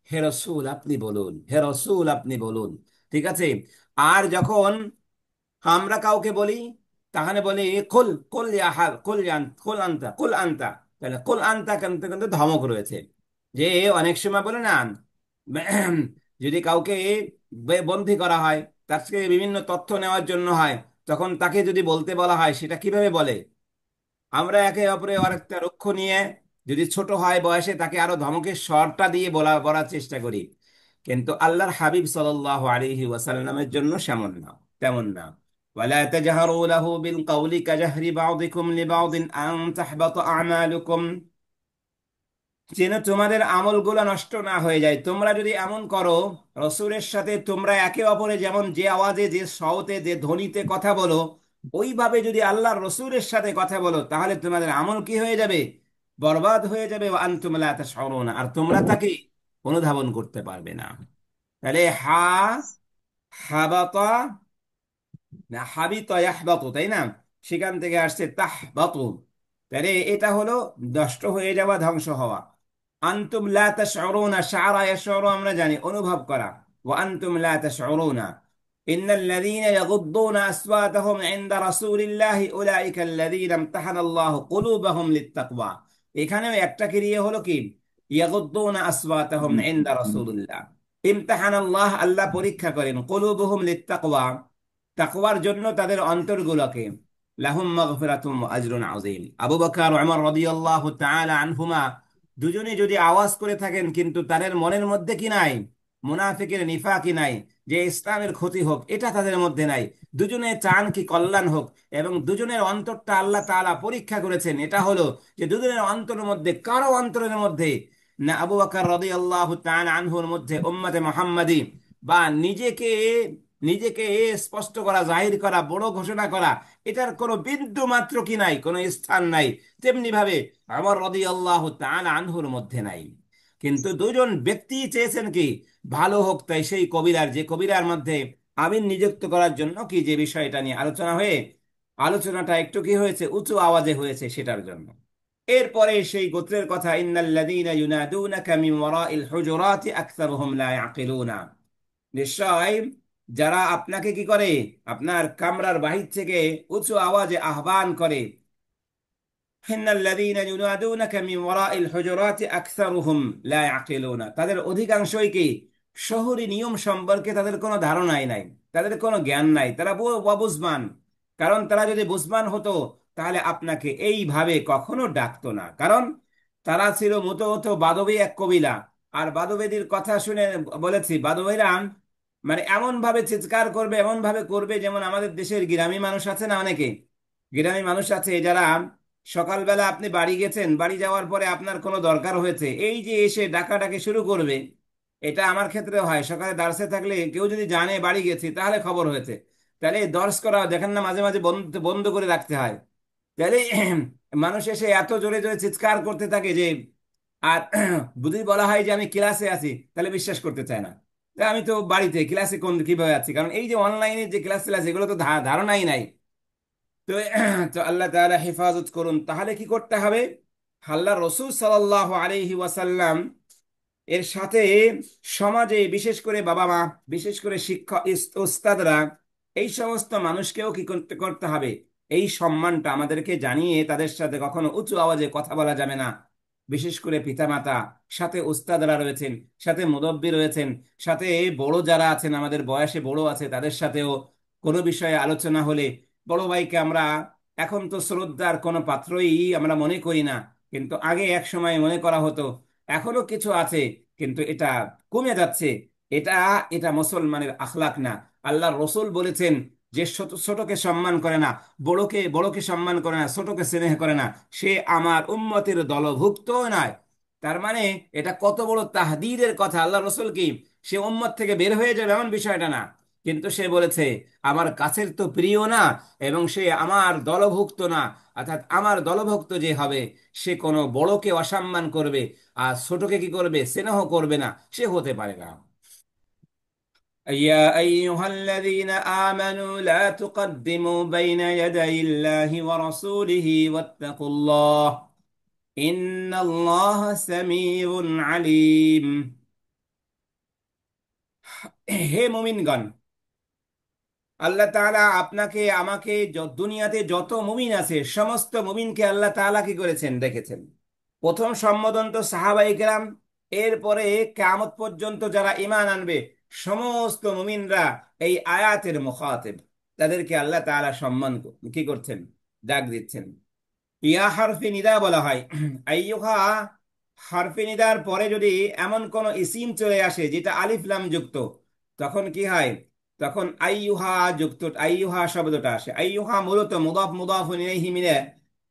হে রসূল আপনি বলুন, হে রসূল আপনি বলুন। ঠিক আছে। আর যখন আমরা কাউকে বলি, তাহলে বলি কুল কুল ইয়া হাল কুল কুল আনতা কুল আনতা, তাহলে কুল আনতা কিন্তু কিন্তু ধমক রয়েছে। যে অনেক সময় বলে না, যদি কাউকে বন্দী করা হয়, তার থেকে বিভিন্ন তথ্য নেওয়ার জন্য হয়, তখন তাকে যদি বলতে বলা হয়, সেটা কিভাবে বলে, আমরা একে অপরে আরেকটা রুক্ষ নিয়ে, যদি ছোট হয় বয়সে, তাকে আরো ধমকের স্বরটা দিয়ে বলার চেষ্টা করি। কিন্তু আল্লাহর হাবিব সাল্লাল্লাহু আলাইহি ওয়াসাল্লামের জন্য সেমন না, তেমন না। ওয়ালা তাজহারু লাহু বিল কাওলি কাজাহরি বা'দিকুম লিবা'দিন আন তাহবাতা আমালুকুম, যেন তোমাদের আমলগুলো নষ্ট না হয়ে যায়। তোমরা যদি এমন করো, রসূলের সাথে তোমরা একে অপরে যেমন যে আওয়াজে, যে সওতে, যে ধ্বনিতে কথা বলো, ওইভাবে যদি আল্লাহর রসূলের সাথে কথা বলো, তাহলে তোমাদের আমল কি হয়ে যাবে, বরবাদ হয়ে যাবে। ওয়া আনতুম লা তাশউরুন, আর তোমরা তাকে অনুধাবন করতে পারবে না। তাহলে হাবাতা না হাবিতা ইয়াহবাতু, তাই না, সেখান থেকে আসছে তাহবাতু। তাহলে এটা হলো নষ্ট হয়ে যাওয়া, ধ্বংস হওয়া। আনতুম লা তাশউরুনা, শাআরা ইয়াশউরু আমরা জানি অনুভব করা, ওয়া আনতুম লা তাশউরুনা। ইন্নাল্লাযীনা ইয়াগুদ্দুনা আসওয়াতাহুম ইনদা রাসূলিল্লাহি উলাইকা আল্লাযীনা ইমতাহানাল্লাহু কুলুবাহুম লিত্তাকওয়া। এখানেও একটা ক্রিয়া হলো কি, ইয়াগুদ্দুনা আসওয়াতাহুম ইনদা রাসূলিল্লাহ, ইমতাহানাল্লাহ আল্লাহ পরীক্ষা করেন, কুলুবুহুম লিত্তাকওয়া তাকওয়ার জন্য তাদের অন্তরগুলোকে। লাহুম মাগফিরাতুম ওয়া আজরুন আযীম। আবু বকর ওমর রাদিয়াল্লাহু তাআলা আনহুমা দুজনে যদি আওয়াজ করে থাকেন, কিন্তু তাদের মনের মধ্যে কি নাই, মুনাফিকের নিফাকি নাই, যে ইসলামের ক্ষতি হোক, এটা তাদের মধ্যে নাই। দুজনে চান কি কল্যাণ হোক, এবং দুজনের অন্তরটা আল্লাহ তাআলা পরীক্ষা করেছেন। এটা হলো যে দুজনের অন্তরের মধ্যে, কারো অন্তরের মধ্যে না আবু বকর রাদিয়াল্লাহু তাআলা আনহুর মধ্যে উম্মতে মুহাম্মাদি বা নিজেকে নিজেকে স্পষ্ট করা, জাহির করা, বড় ঘোষণা করা, এটার কোনো বিন্দু মাত্র কি নাই, কোনো স্থান নাই। তেমনি ভাবে আমার রাদিয়াল্লাহু তাআলা আনহুর মধ্যে নাই। কিন্তু দুজন ব্যক্তি চেয়েছেন কি ভালো হোক, তাই সেই কবিরার, যে কবিরার মধ্যে আমিন নিযুক্ত করার জন্য কি যে বিষয়টা নিয়ে আলোচনা হয়ে, আলোচনাটা একটু কি হয়েছে, উঁচু আওয়াজে হয়েছে, সেটার জন্য। এরপরে সেই গোত্রের কথা, ইন্নাল্লাযীনা ইউনাদুনাকা মিন ওয়ারাইল হুজুরাতি আকসারুহুম লা ইয়াকিলুনা, নিশ্চয় যারা আপনাকে কি করে, আপনার কামরার বাহির থেকে উঁচু আওয়াজে আহ্বান করে, ইন্নাল্লাযীনা ইউনাদুনাকা মিন ওয়ারাইল হুজুরাতি আকসারুহুম লা ইয়াকিলুনা, তাদের অধিকাংশই কি শহুরি নিয়ম সম্পর্কে তাদের কোনো ধারণাই নাই, তাদের কোনো জ্ঞান নাই, তারা অবুঝবান। কারণ তারা যদি বুঝবান হতো তাহলে আপনাকে এইভাবে কখনো ডাকতো না। কারণ তারা ছিল মতো বাদবী এক কবিলা। আর বাদবেদের কথা শুনে বলেছি, বাদবেরা মানে এমন ভাবে চিৎকার করবে, এমন ভাবে করবে, যেমন আমাদের দেশের গ্রামী মানুষ আছে না, অনেকে গ্রামী মানুষ আছে যারা সকালবেলা আপনি বাড়ি গেছেন, বাড়ি যাওয়ার পরে আপনার কোনো দরকার হয়েছে, এই যে এসে ডাকাডাকি শুরু করবে। এটা আমার ক্ষেত্রে হয়, সকালে দার্সে থাকলে কেউ যদি জানে বাড়ি গেছি তাহলে খবর হয়েছে, তাহলে দর্শ করা দেখেন না, মাঝে মাঝে বন্ধ বন্ধ করে রাখতে হয়। তাহলে মানুষ এসে এত জোরে জোরে চিৎকার করতে থাকে যে, আর যদি বলা হয় যে আমি ক্লাসে আছি তাহলে বিশ্বাস করতে চায় না। তা আমি তো বাড়িতে, ক্লাসে কোন কিভাবে আছি, কারণ এই যে অনলাইনে যে ক্লাস ক্লাস এগুলো তো ধারণাই নাই। তো তো আল্লাহ তাআলা হেফাজত করুন। তাহলে কি করতে হবে? আল্লাহ রসুল সাল্লাল্লাহু আলাইহি ওয়াসাল্লাম এর সাথে সমাজে, বিশেষ করে বাবা মা, বিশেষ করে শিক্ষক ওস্তাদরা, এই সমস্ত মানুষকেও কি করতে করতে হবে? এই সম্মানটা আমাদেরকে জানিয়ে তাদের সাথে কখনো উঁচু আওয়াজে কথা বলা যাবে না। বিশেষ করে পিতামাতা, সাথে উস্তাদরা রয়েছেন, সাথে মুরব্বি রয়েছেন, সাথে বড় যারা আছেন, আমাদের বয়সে বড় আছে, তাদের সাথেও কোনো বিষয়ে আলোচনা হলে বড় ভাইকে আমরা এখন তো শ্রদ্ধার কোনো পাত্রই আমরা মনে করি না, কিন্তু আগে এক সময় মনে করা হতো। এখনো কিছু আছে, কিন্তু এটা কমে যাচ্ছে। এটা এটা মুসলমানের আখলাক না। আল্লাহ রসুল বলেছেন যে ছোট ছোটকে সম্মান করে না, বড়কে বড়কে সম্মান করে না, ছোটকে স্নেহ করে না, সে আমার উম্মতের দলভুক্ত নয়। তার মানে এটা কত বড় তাহদীদের কথা! আল্লাহ রসুল কি সে উম্মত থেকে বের হয়ে যাবে এমন বিষয়টা না, কিন্তু সে বলেছে আমার কাছের তো প্রিয় না, এবং সে আমার দলভুক্ত না। অর্থাৎ আমার দলভুক্ত যে হবে, সে কোনো বড়কে অসম্মান করবে আর ছোটকে কি করবে, স্নেহ করবে না, সে হতে পারে না। يا أيها الذين آمنوا لا تقدموا بين يدي الله ورسوله واتقوا الله إن الله سميع عليم। হে মুমিনগণ, আল্লাহ তাআলা আপনাকে আমাকে দুনিয়াতে যত মুমিন আছে সমস্ত মুমিনকে আল্লাহ তাআলা কি করেছেন, দেখেছেন। প্রথম সম্বোধন তো সাহাবায়ে কেরাম, এরপরে কিয়ামত পর্যন্ত যারা ঈমান আনবে সমস্ত মুমিনরা এই আয়াতের মুখাতেব, তাদেরকে আল্লাহ তাআলা সম্মান কি করছেন, ডাক দিচ্ছেন। ইয়া হারফি নিদা বলা হয়। আইয়ুহা হারফি নিদার পরে যদি এমন কোন ইসিম চলে আসে যেটা আলিফ লাম যুক্ত, তখন কি হয়? তখন আইয়ুহা যুক্ত, আইয়ুহা শব্দটা আসে। আইয়ুহা মূলত মুদাফ মুদাফুন ইলাইহি মিলে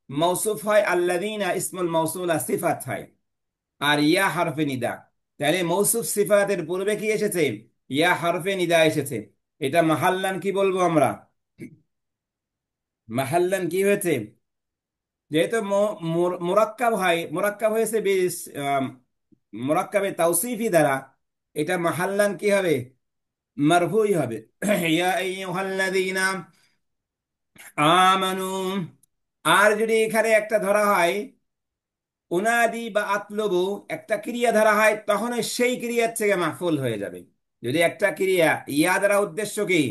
মৌসুফ হয়, আল্লাযীনা ইসমুল মাউসুলা সিফাত হয়। আর ইয়া হারফে নিদা, তাহলে মৌসুফ সিফাতের পূর্বে কি এসেছে? ইয়া হারফে নিদা এসেছে। এটা মাহাল্লান কি বলবো আমরা? মাহাল্লান কি হয়েছে? যেহেতু মোরাক্কাব হয়, মোরাক্কাব হয়েছে বেশ মোরাক্কাবে তাওসিফি দ্বারা, এটা মাহাল্লান কি হবে? মারফুই হবে। ইয়া আইয়ুহাল্লাযীনা আমানু। আর যদি এখানে একটা ধরা হয় উনাদি বা আতলবু, একটা ক্রিয়া ধরা হয়, তখন সেই ক্রিয়ার থেকে মাফুল হয়ে যাবে। যদি একটা ক্রিয়া ইয়া দ্বারা উদ্দেশ্য কি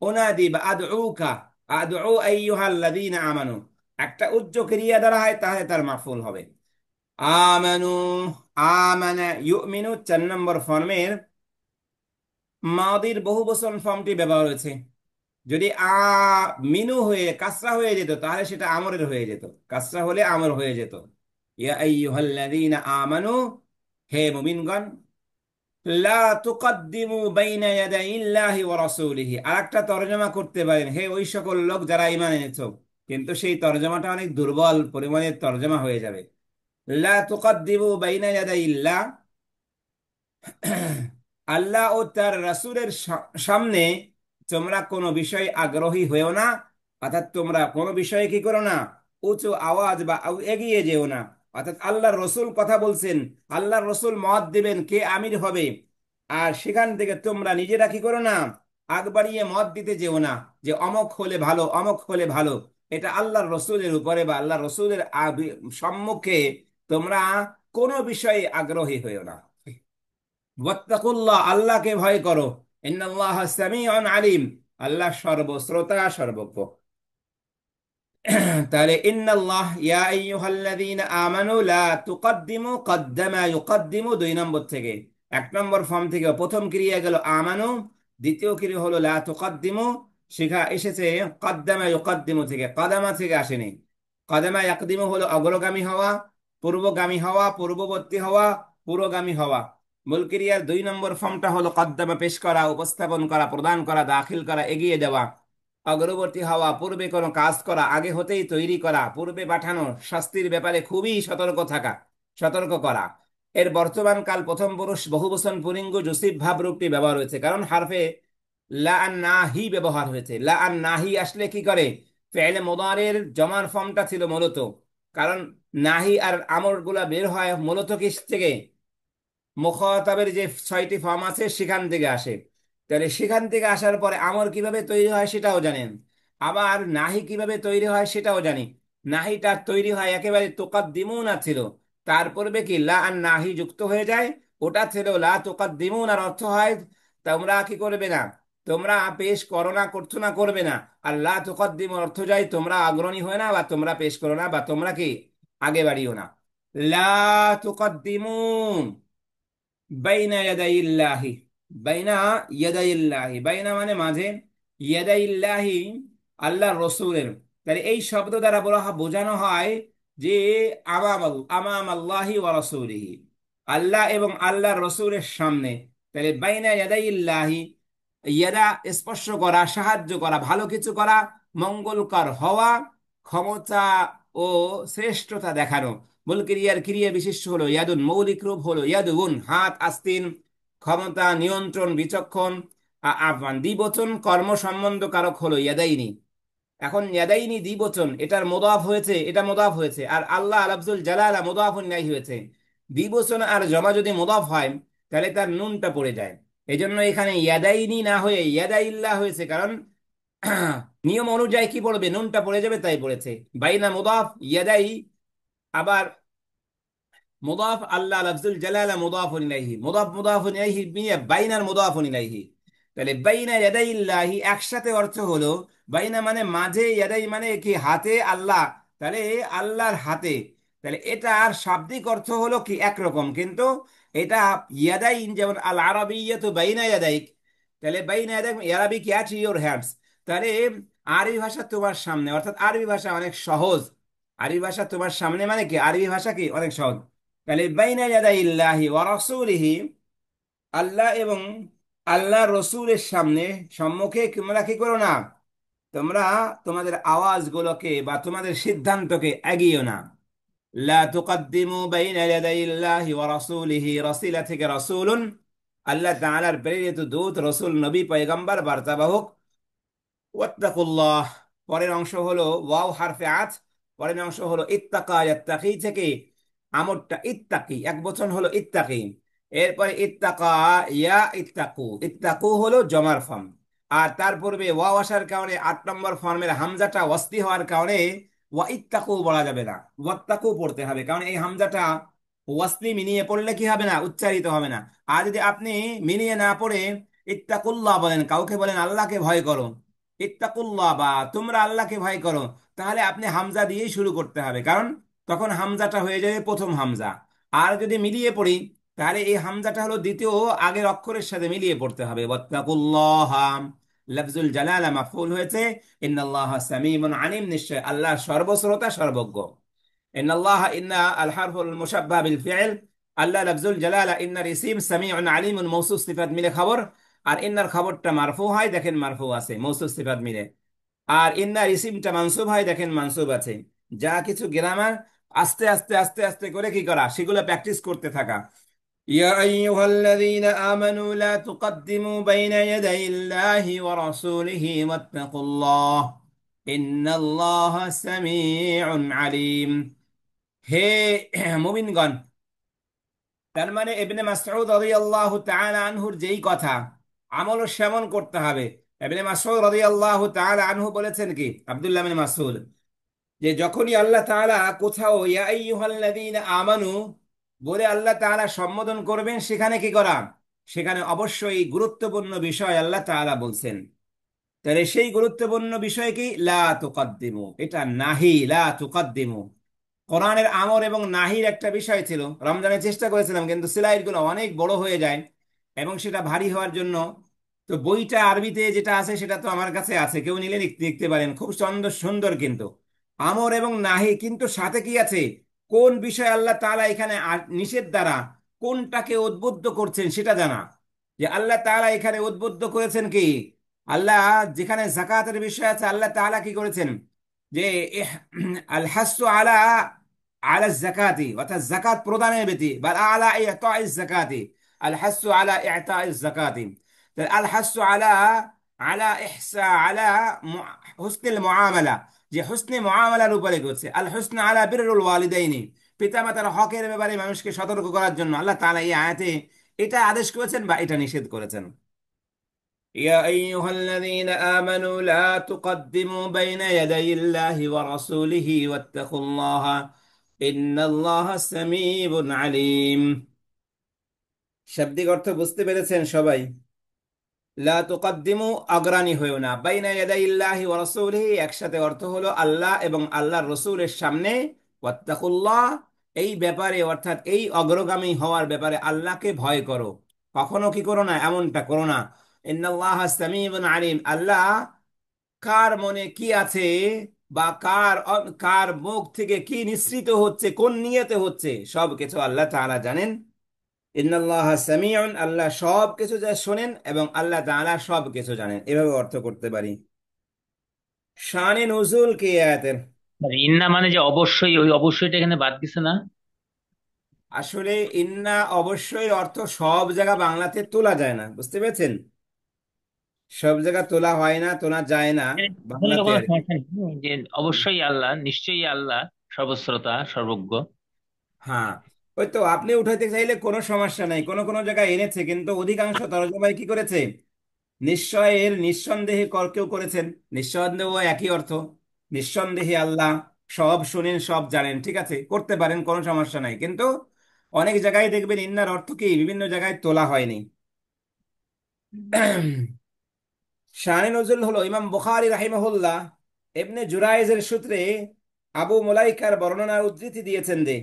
উনাদি বা আদউকা, আদউ আইয়ুহাল্লাযীনা আমানু, একটা উচ্চ ক্রিয়া দ্বারা হয় তাহলে তার মাফুল হবে। আমানু, আমানা ইউমিনু 4 নম্বর ফর্মের মাদির বহু বচন ফর্মটি ব্যবহার হয়েছে। যদি মিনু হয়ে কাসরা হয়ে যেত তাহলে সেটা আমরের হয়ে যেত, কাসরা হলে আমর হয়ে যেত। ইয়া আইয়ুহাল্লাযীনা আমানু, হে মুমিনগণ, লা তুকদ্দিমু বাইনা ইয়াদাইল্লাহি ওয়া রাসূলিহি। আরেকটা তরজমা করতে পারেন, হে ওই সকল লোক যারা ঈমান এনেছো, কিন্তু সেই তরজমাটা অনেক দুর্বল পরিমাণের তরজমা হয়ে যাবে। লা তুকদ্দিমু বাইনা ইয়াদাইল্লাহ, আল্লাহ ও তার রাসূলের সামনে তোমরা কোনো বিষয়ে আগ্রহী হয়েও না, অর্থাৎ তোমরা কোনো বিষয়ে কি করো না, উঁচু আওয়াজ বা এগিয়ে যেও না। অর্থাৎ আল্লাহর রসুল কথা বলছেন, আল্লাহর রসুল মত দিবেন কে আমির হবে, আর সেখান থেকে তোমরা নিজেরা কি করো না, আগ বাড়িয়ে মত দিতে যেও না যে অমক হলে ভালো, অমক হলে ভালো। এটা আল্লাহর রসুলের উপরে বা আল্লাহর রসুলের সম্মুখে তোমরা কোনো বিষয়ে আগ্রহী হয়েও না। ওয়াত্তাকুল্লাহ, আল্লাহকে ভয় করো। ইন্নাল্লাহ সামিউন আলিম, আল্লাহ সর্বশ্রোতা সর্বজ্ঞ। তাহলে ইন্নাল্লাহ ইয়া আইয়ুহাল্লাযীনা আমানু লা তুকদ্দিমু, কদ্দামা ইউকদ্দিমু 2 নম্বর থেকে এক নম্বর ফর্ম থেকে প্রথম ক্রিয়া গেল আমানু, দ্বিতীয় ক্রিয়া হলো লা তুকাদ্দিমু, শিখা এসেছে কদ্দামা ইউকাদ্দিমু থেকে, কাদামা থেকে আসেনি। কাদামা ইয়াকদিমু হলো অগ্রগামী হওয়া, পূর্বগামী হওয়া, পূর্ববর্তী হওয়া, পুরোগামী হওয়া। মূল ক্রিয়ার দুই নম্বর ফর্মটা হলো কদ্দামা, পেশ করা, উপস্থাপন করা, প্রদান করা, দাখিল করা, এগিয়ে দেওয়া। অগ্রবর্তী হওয়া, পূর্বে কোনো কাজ করা, আগে হতেই তৈরি করা, পূর্বে পাঠানো, শাস্তির ব্যাপারে খুবই সতর্ক থাকা, সতর্ক করা। এর বর্তমান কাল প্রথম পুরুষ বহুবচন পুলিঙ্গ যুসিব ভাব রূপটি ব্যবহার হয়েছে, কারণ হারফে লা আর নাহি ব্যবহার হয়েছে। লা আর নাহি আসলে কি করে, ফেলে মোদারের জমার ফর্মটা ছিল মূলত, কারণ নাহি আর আমর গুলা বের হয় মূলত কিস থেকে, মুখাতাবের যে ছয়টি ফর্ম আছে সেখান থেকে আসে। তাহলে সেখান থেকে আসার পরে আমর কিভাবে তৈরি হয় সেটাও জানেন, আবার নাহি কিভাবে তৈরি হয় সেটাও জানি। নাহিটা তৈরি হয় একেবারে তুকাদ্দিমুনা ছিল, তার পূর্বে কি লা আর নাহি যুক্ত হয়ে যায়, ওটা ছিল লা তুকাদ্দিমুন, আর অর্থ হয় তোমরা কি করবে না, তোমরা পেশ করো না, করছো না, করবে না। আর লা তুকাদ্দিমুন অর্থ যায় তোমরা অগ্রণী হয় না, বা তোমরা পেশ করো না, বা তোমরা কি আগে বাড়িও না। লা তুকাদ্দিমুন বাইনা ইয়াদাইল্লাহি, বাইনা ইয়াদাইল্লাহি, বাইনা মানে মাঝে, ইয়াদাইল্লাহি আল্লাহ রসুলের। তাহলে এই শব্দ দ্বারা বোঝানো হয় যে আমাম আল্লাহি ওয়া রাসূলিহি, আল্লাহ এবং আল্লাহ রসুলের সামনে। তাহলে বাইনা ইয়াদাইল্লাহি, ইয়াদা স্পর্শ করা, সাহায্য করা, ভালো কিছু করা, মঙ্গলকর হওয়া, ক্ষমতা ও শ্রেষ্ঠতা দেখানো। মূল ক্রিয়ার ক্রিয়া বিশিষ্ট হলো ইয়াদুন, মৌলিক রূপ হলো ইয়াদুন, হাত, আস্তিন, ক্ষমতা, নিয়ন্ত্রণ, বিচক্ষণ। আফান দ্বিবচন কর্ম সম্বন্ধ কারক হলো ইয়াদাইনি। এখন ইয়াদাইনি দ্বিবচন, এটার মোদাফ হয়েছে, এটা মোদাফ হয়েছে, আর আল্লাহ লাফজুল জালালা মোদাফুন নাই হয়েছে। দ্বিবচন আর জমা যদি মোদাফ হয় তাহলে তার নুনটা পড়ে যায়। এই জন্য এখানে ইয়াদাইনি না হয়ে ইয়াদাইল্লাহ হয়েছে, কারণ নিয়ম অনুযায়ী কি পড়বে, নুনটা পড়ে যাবে, তাই পড়েছে। বাইনা মুদাফ ইয়াদাই, আবার মুদাফ আল্লাহ লাফজুল জালালা মুদাফুন ইলাইহি, মুদাফ মুদাফুন ইলাইহি নিয়ে বাইনার মুদাফুন ইলাইহি। তাহলে বাইনা ইয়াদাইল্লাহি একসাথে অর্থ হলো, বাইনা মানে মাঝে, ইয়াদাই মানে কি হাতে আল্লাহ, তাহলে আল্লাহর হাতে। তাহলে এটার শাব্দিক অর্থ হলো কি একরকম, কিন্তু এটা ইয়াদাইন যেমন আল আরাবিয়্যাতু বাইনা ইয়াদাইক, তাহলে বাইনা ইয়াদাইক আরবি কি অ্যাট ইওর হ্যান্ডস। তাহলে আরবি ভাষা তোমার সামনে, অর্থাৎ আরবি ভাষা অনেক সহজ। আরবি ভাষা তোমার সামনে মানে কি, আরবি ভাষা কি অনেক সহজ। তাহলে বাইনা ইয়াদাইল্লাহি ওয়া রাসূলিহি, আল্লাহ এবং আল্লাহ রসুলের সামনে, সম্মুখে তোমরা কি করো না, তোমরা তোমাদের আওয়াজগুলোকে বা তোমাদের সিদ্ধান্তকে এগিয়েও না। লা তুকদ্দিমু বাইনা ইয়াদাইল্লাহি ওয়া রাসূলিহি, রাসূলা থেকে রাসূলুন, আল্লাহ তাআলার প্রেরিত দূত, রসুল, নবী, পয়গম্বর, বার্তাবাহক। ওয়াত্তাকুল্লাহ, পরের অংশ হলো ওয়াও হারফে আত, পরের অংশ হলো ইত্তাকা ইয়াত্তাকি থেকে, আমরটা ইত্তাকি এক বচন হলো ইত্তাকি। এরপরে ইত্তাকা ইয়া ইত্তাকু, ইত্তাকু হলো জমার ফর্ম। আর তার পূর্বে ওয়াও আসার কারণে 8 নম্বর ফর্মের হামজাটা ওয়াস্তি হওয়ার কারণে ওয়া ইত্তাকু বলা যাবে না, ওয়াত্তাকু পড়তে হবে, কারণ এই হামজাটা ওয়াস্তি মিনিয়ে পড়লে কি হবে না, উচ্চারিত হবে না। আর যদি আপনি মিনিয়ে না পড়ে ইত্তাকুল্লাহ বলেন, কাউকে বলেন আল্লাহকে ভয় করো, ইত্তাকুল্লাহ বা তোমরা আল্লাহকে ভয় করো, তাহলে আপনি হামজা দিয়েই শুরু করতে হবে, কারণ তখন হামজাটা হয়ে যাবে প্রথম হামজা। আর যদি মিলিয়ে পড়ি তাহলে এই হামজাটা হলো দ্বিতীয় আগের অক্ষরের সাথে মিলিয়ে পড়তে হবে। ওয়াত্তাকুল্লাহ, লফজুল জালালা মাফউল হয়েছে, ইন্নাল্লাহা সামিউন আলিম, নিশ্চয় আল্লাহ সর্বশ্রোতা সর্বজ্ঞ। ইন্নাল্লাহা, ইন্না আল হারফুল মুশাব্বাহ বিল ফি'ল, আল্লাহ লফজুল জালালা, ইন্নার ইসিম, সামিউন আলিমুন মওসুফ সিফাত মিলে খবর। আর ইন্নার খবরটা মারফু হয়, দেখেন মারফু আছে, মওসুফ সিফাত মিলে। আর ইন্নার ইসিমটা মানসুব হয়, দেখেন মানসুব আছে। যা কিছু গ্রামার আস্তে আস্তে আস্তে আস্তে করে কি করা, সেগুলো প্র্যাকটিস করতে থাকা। ইয়া আইয়ুহাল্লাযীনা আমানু লা তুকদ্দিমু বাইনা ইয়াদাইল্লাহি ওয়া রাসূলিহি ওয়াত্তাকুল্লাহ ইন্নাল্লাহা সামিউন আলিম। হে মুমিনগণ, তার মানে ইবনে মাসউদ রাদিয়াল্লাহু তাআলা আনহুর যেই কথা, আমলও সেমন করতে হবে। ইবনে মাসউদ রাদিয়াল্লাহু তাআলা আনহু বলেছেন কি, আব্দুল্লাহ ইবনে মাসউদ, যে যখনই আল্লাহ তাআলা কোথাও ইয়া আইয়ুহাল্লাযীনা আমানু বলে আল্লাহ তাআলা সম্বোধন করবেন, সেখানে কি করা, সেখানে অবশ্যই গুরুত্বপূর্ণ বিষয় আল্লাহ তাআলা বলছেন। তাহলে সেই গুরুত্বপূর্ণ বিষয় কি, লা তুকদ্দিমু, এটা নাহি, লা তুকদ্দিমু। কোরআনের আমর এবং নাহির একটা বিষয় ছিল, রমজানের চেষ্টা করেছিলাম কিন্তু স্লাইডগুলো অনেক বড় হয়ে যায় এবং সেটা ভারী হওয়ার জন্য। তো বইটা আরবিতে যেটা আছে সেটা তো আমার কাছে আছে, কেউ নিলে দেখতে পারেন, খুব সুন্দর সুন্দর। কিন্তু আমর এবং নাহি, কিন্তু সাথে কি আছে, কোন বিষয় আল্লাহ তাআলা এখানে নিষেধ দ্বারা কোনটাকে উদ্বুদ্ধ করছেন সেটা জানা। যে আল্লাহ তাআলা এখানে উদ্বুদ্ধ করেছেন কি, আল্লাহ যেখানে জাকাতের বিষয় আছে আল্লাহ তাআলা কি করেছেন, যে আল হাসু আলা আলা জাকাতি, অর্থাৎ জাকাত প্রদানের ব্যক্তি বা আলা ইতাইজ জাকাতি, আল হাসু আলা ইতাইজ জাকাতি। আল হাসু আলা আলা ইহসা আলা হুসনিল মুআমালা, যে হুসনে মুআমালার উপরে করছে। আল হুসনা আলা বিররুল ওয়ালিদাইনি, পিতামাতার হকের ব্যাপারে মানুষকে সতর্ক করার জন্য আল্লাহ তাআলা এই আয়াতে এটা আদেশ করেছেন বা এটা নিষেধ করেছেন। يا أيها الذين آمنوا لا تقدموا بين يدي الله ورسوله واتقوا الله إن الله سميع عليم। শাব্দিক অর্থ বুঝতে পেরেছেন সবাই? লা তুকদ্দিমু, অগ্রণী হয়েও না, বাইনা ইয়াদাইল্লাহি ওয়া রাসূলিহি, একসাথে অর্থ হলো আল্লাহ এবং আল্লাহর রসুলের সামনে, ওয়াত্তাকুল্লাহ, এই ব্যাপারে অর্থাৎ এই অগ্রগামী হওয়ার ব্যাপারে আল্লাহকে ভয় করো। কখনো কি করো না, এমনটা করো না। ইন্নাল্লাহা সামিউন আলিম, আল্লাহ কার মনে কি আছে বা কার মুখ থেকে কি নিঃসৃত হচ্ছে, কোন নিয়তে হচ্ছে, সব কিছু আল্লাহ তাআলা জানেন। ইন্নাল্লাহ সামিউন, আল্লাহ সব কিছু যা শোনেন এবং আল্লাহ তাআলা সব কিছু জানেন, এভাবে অর্থ করতে পারি। শানে নজুল কি আয়াতের? মানে ইন্না মানে যে অবশ্যই, ওই অবশ্যইটা এখানে বাদ দিছে না? আসলে ইন্না অবশ্যই অর্থ সব জায়গা বাংলাতে তোলা যায় না, বুঝতে পেরেছেন? সব জায়গা তোলা হয় না, তোলা যায় না এখানে তো বাংলাতে কোনো আর কি। সমস্যা নেই যে অবশ্যই আল্লাহ, নিশ্চয়ই আল্লাহ সর্বশ্রোতা সর্বজ্ঞ। হ্যাঁ, ওই তো আপনি উঠাইতে চাইলে কোনো সমস্যা নাই, কোনো কোনো জায়গায় এনেছে, কিন্তু অধিকাংশ তরজমায় কি করেছে, নিশ্চয়ের নিঃসন্দেহে কেউ করেছেন, নিঃসন্দেহ একই অর্থ। নিঃসন্দেহে আল্লাহ সব শুনেন সব জানেন, ঠিক আছে, করতে পারেন, কোনো সমস্যা নাই, কিন্তু অনেক জায়গায় দেখবেন ইন্নার অর্থ কি বিভিন্ন জায়গায় তোলা হয়নি। শানে নজুল হলো ইমাম বুখারী রাহিমাহুল্লাহ ইবনে জুরাইজের সূত্রে আবু মুলাইকার বর্ণনার উদ্ধৃতি দিয়েছেন যে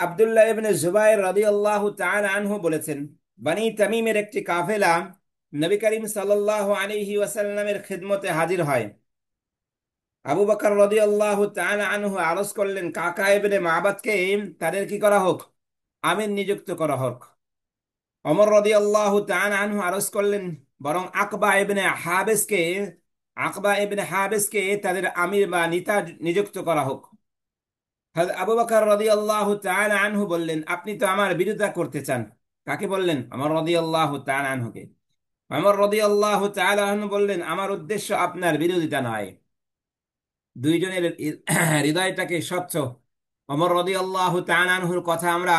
আব্দুল্লাহ ইবনে জুবাইর রাদিয়াল্লাহু তাআলা আনহু বলেছেন, বনি তামিমের একটি কাফেলা নবী করিম সাল্লাল্লাহু আলাইহি ওয়াসাল্লামের খিদমতে হাজির হয়। আবু বকর রাদিয়াল্লাহু তাআলা আনহু আরজ করলেন কাকা ইবনে মাবাদকে তাদের কি করা হোক, আমির নিযুক্ত করা হোক। ওমর রাদিয়াল্লাহু তাআলা আনহু আরজ করলেন বরং আকবা ইবনে হাবিসকে তাদের আমির বা নেতা নিযুক্ত করা হোক। হযরত আবু বকর রাদিয়াল্লাহু তাআলা আনহু বললেন, আপনি তো আমার বিরোধিতা করতে চান। কাকে বললেন? ওমর রাদিয়াল্লাহু তাআলা আনহুকে। ওমর রাদিয়াল্লাহু তাআলা আনহু বললেন, আমার উদ্দেশ্য আপনার বিরোধিতা নয়। দুইজনের হৃদয়টাকে স্বচ্ছ। ওমর রাদিয়াল্লাহু তাআলা আনহুর কথা আমরা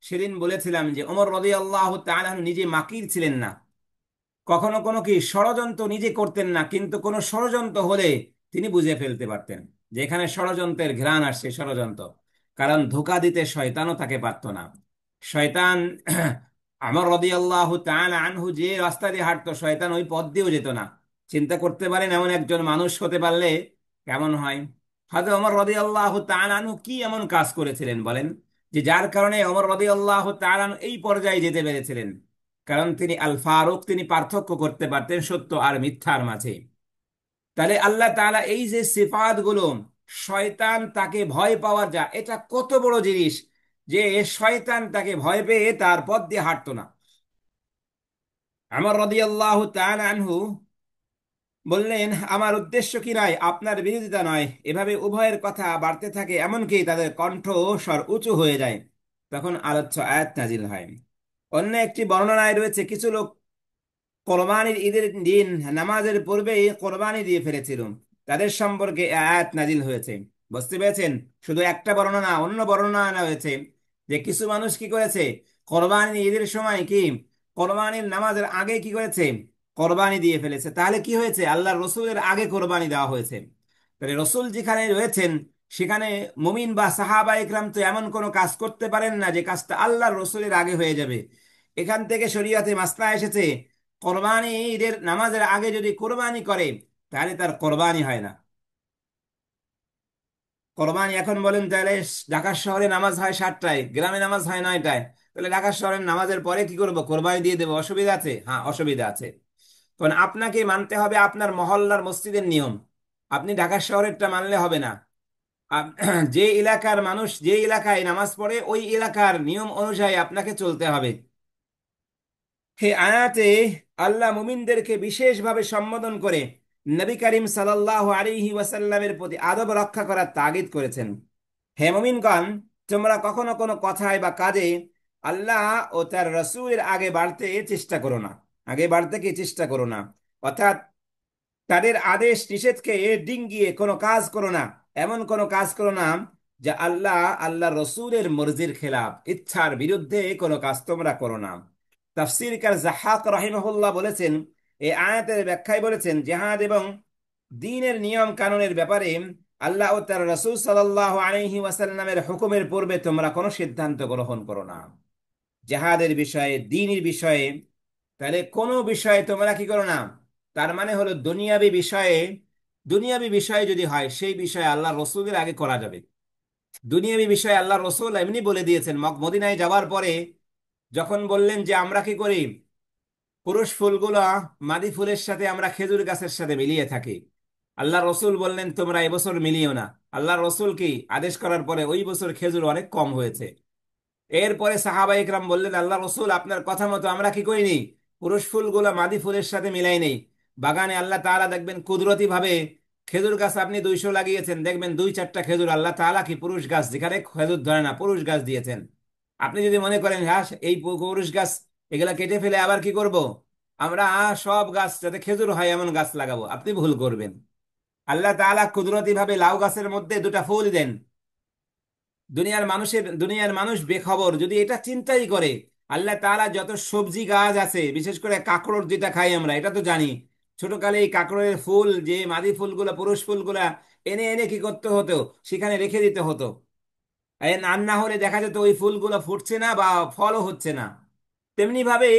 সেদিন বলেছিলাম যে ওমর রাদিয়াল্লাহু তাআলা আনহু নিজে মাকির ছিলেন না, কখনো কোনো কি ষড়যন্ত্র নিজে করতেন না, কিন্তু কোনো ষড়যন্ত্র হলে তিনি বুঝে ফেলতে পারতেন যে এখানে ষড়যন্ত্রের ঘ্রাণ আসছে, ষড়যন্ত্র। কারণ ধোঁকা দিতে শয়তানও তাকে পারত না। শয়তান আমর রাদিয়াল্লাহু তাআলা আনহু যে রাস্তা দিয়ে হাঁটতো, শয়তান ওই পথ দিয়েও যেত না। চিন্তা করতে পারেন এমন একজন মানুষ হতে পারলে কেমন হয়। হযরত ওমর রাদিয়াল্লাহু তাআলা আনহু কি এমন কাজ করেছিলেন বলেন, যে যার কারণে ওমর রাদিয়াল্লাহু তাআলা আনহু এই পর্যায়ে যেতে পেরেছিলেন? কারণ তিনি আল ফারুক, তিনি পার্থক্য করতে পারতেন সত্য আর মিথ্যার মাঝে। তাহলে আল্লাহ তাআলা এই যে সিফাত গুলো, শয়তান তাকে ভয় পাওয়া যায়, এটা কত বড় জিনিস যে শয়তান তাকে ভয় পেয়ে তার পথ দিয়ে হাঁটতো না। আমর রাদিয়াল্লাহু তাআলা আনহু বললেন, আমার উদ্দেশ্য কি নয়, আপনার বিরোধিতা নয়। এভাবে উভয়ের কথা বাড়তে থাকে, এমনকি তাদের কণ্ঠ স্বর উঁচু হয়ে যায়। তখন আলোচ্য আয়াত নাজিল হয়। অন্য একটি বর্ণনায় রয়েছে কিছু লোক কোরবানির ঈদের দিন নামাজের পূর্বেই কোরবানি দিয়ে ফেলেছিল, তাদের সম্পর্কে এই আয়াত নাজিল হয়েছে। বুঝতে পেরেছেন? শুধু একটা বর্ণনা, অন্য বর্ণনা আনা হয়েছে যে কিছু মানুষ কি করেছে, কোরবানির ঈদের সময় কি কোরবানির নামাজের আগে কি করেছে, কোরবানি দিয়ে ফেলেছে। তাহলে কি হয়েছে, আল্লাহর রসুলের আগে কোরবানি দেওয়া হয়েছে। তাহলে রসুল যেখানে রয়েছেন সেখানে মুমিন বা সাহাবা ইকরাম তো এমন কোনো কাজ করতে পারেন না যে কাজটা আল্লাহর রসুলের আগে হয়ে যাবে। এখান থেকে শরীয়তে মাসলা এসেছে, কোরবানি ঈদের নামাজের আগে যদি কোরবানি করে তাহলে তার কোরবানি হয় না। কোরবানি এখন বলেন তাহলে ঢাকা শহরে নামাজ হয় 7টায়, গ্রামে নামাজ হয় 9টায়, তাহলে ঢাকা শহরের নামাজের পরে কি করব, কোরবানি দিয়ে দেবো, অসুবিধা আছে? হ্যাঁ, অসুবিধা আছে। তখন আপনাকে মানতে হবে আপনার মহল্লার মসজিদের নিয়ম। আপনি ঢাকা শহরেরটা মানলে হবে না। আপ- যে এলাকার মানুষ যে এলাকায় নামাজ পড়ে ওই এলাকার নিয়ম অনুযায়ী আপনাকে চলতে হবে। হে আয়াতে আল্লাহ মুমিনদেরকে বিশেষভাবে সম্বোধন করে নবী করিম সাল্লাল্লাহু আলাইহি ওয়াসাল্লামের প্রতি আদব রক্ষা করার তাগিদ করেছেন। হে মুমিনগণ, তোমরা কখনো কোনো কথায় বা কাজে আল্লাহ ও তার রসূলের আগে বাড়তে চেষ্টা করো না, আগে বাড়তে কি চেষ্টা করো না, অর্থাৎ তাদের আদেশ নিষেধকে ডিঙ্গিয়ে কোনো কাজ করো না, এমন কোনো কাজ করো না যা আল্লাহ রসূলের মর্জির খেলাফ, ইচ্ছার বিরুদ্ধে কোনো কাজ তোমরা করো না। তাফসীরকার যাহাক রাহিমাহুল্লাহ বলেছেন, এই আয়াতের ব্যাখ্যায় বলেছেন, জিহাদ এবং দ্বীনের নিয়ম কানুনের ব্যাপারে আল্লাহ ও তার রাসূল সাল্লাল্লাহু আলাইহি ওয়াসাল্লামের হুকুমের পূর্বে তোমরা কোনো সিদ্ধান্ত গ্রহণ করো না। জেহাদের বিষয়ে, দ্বীনের বিষয়ে, তাহলে কোনো বিষয়ে তোমরা কি করো না। তার মানে হলো দুনিয়াবি বিষয়ে যদি হয় সেই বিষয়ে আল্লাহ রসুলের আগে করা যাবে। দুনিয়াবি বিষয়ে আল্লাহ রসুল এমনি বলে দিয়েছেন, মদিনায় যাওয়ার পরে যখন বললেন যে আমরা কি করি, পুরুষ ফুলগুলো মাদি ফুলের সাথে আমরা খেজুর গাছের সাথে মিলিয়ে থাকি। আল্লাহ রসুল বললেন তোমরা এবছর মিলিয়েও না। আল্লাহ রসুল কি আদেশ করার পরে ওই বছর খেজুর অনেক কম হয়েছে। এরপরে সাহাবা ইকরাম বললেন, আল্লাহ রসুল আপনার কথা মতো আমরা কি করিনি, পুরুষ ফুলগুলো মাদি ফুলের সাথে মিলাই নেই। বাগানে আল্লাহ তাআলা দেখবেন কুদরতি ভাবে, খেজুর গাছ আপনি 200 লাগিয়েছেন, দেখবেন 2-4টা খেজুর আল্লাহ তাআলা কি পুরুষ গাছ যেখানে খেজুর ধরে না পুরুষ গাছ দিয়েছেন। আপনি যদি মনে করেন হ্যাঁ এই পুরুষ গাছ এগুলা কেটে ফেলে আবার কি করব, আমরা সব গাছ যাতে খেজুর হয় এমন গাছ লাগাবো, আপনি ভুল করবেন। আল্লাহ তাআলা কুদরতি ভাবে লাউ গাছের মধ্যে 2টা ফুল দেন। দুনিয়ার মানুষ বেখবর যদি এটা চিন্তাই করে, আল্লাহ তাআলা যত সবজি গাছ আছে, বিশেষ করে কাঁকরোল যেটা খাই আমরা, এটা তো জানি, ছোটকালে এই কাঁকরোলের ফুল যে মাদি ফুলগুলা পুরুষ ফুলগুলা এনে এনে কি করতে হতো, সেখানে রেখে দিতে হতো। আর না হলে দেখা যেত ওই ফুলগুলো ফুটছে না বা ফলও হচ্ছে না। তেমনি ভাবে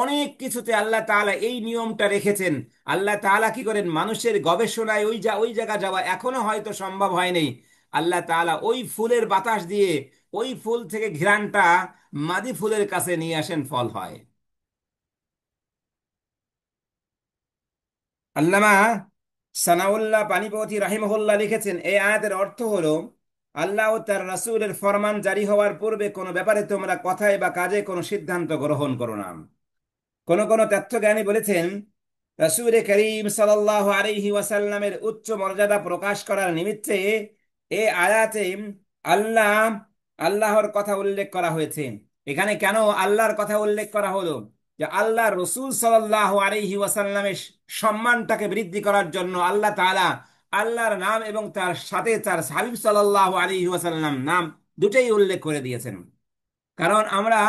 অনেক কিছুতে আল্লাহ তাআলা এই নিয়মটা রেখেছেন। আল্লাহ তাআলা কি করেন, মানুষের গবেষণায় ওই জায়গা যাওয়া এখনো হয়তো সম্ভব হয়নি। আল্লাহ তাআলা ওই ফুলের বাতাস দিয়ে ওই ফুল থেকে ঘ্রাণটা মাদি ফুলের কাছে নিয়ে আসেন, ফল হয়। আল্লামা সানাউল্লাহ পানিপথী রাহিমাহুল্লাহ লিখেছেন, এই আয়াতের অর্থ হলো আল্লাহ ও তার রাসূলের ফরমান জারি হওয়ার পূর্বে কোনো ব্যাপারে তোমরা কথায় বা কাজে কোনো সিদ্ধান্ত গ্রহণ করো না। কোন কোন তথ্যজ্ঞানী বলেছেন, রাসূল করিম সাল্লাল্লাহু আলাইহি ওয়াসাল্লামের উচ্চ মর্যাদা প্রকাশ করার নিমিত্তে এই আয়াতে আল্লাহ আল্লাহর কথা উল্লেখ করা হয়েছে। এখানে কেন আল্লাহর কথা উল্লেখ করা হলো, যে আল্লাহ রসূল সাল্লাল্লাহু আলাইহি ওয়াসাল্লামের সম্মানটাকে বৃদ্ধি করার জন্য আল্লাহ তাআলা আল্লাহর নাম এবং তার সাথে তার হাবিব সাল্লাল্লাহু আলাইহি ওয়াসাল্লাম নাম দুটোই উল্লেখ করে দিয়েছেন। কারণ আমরা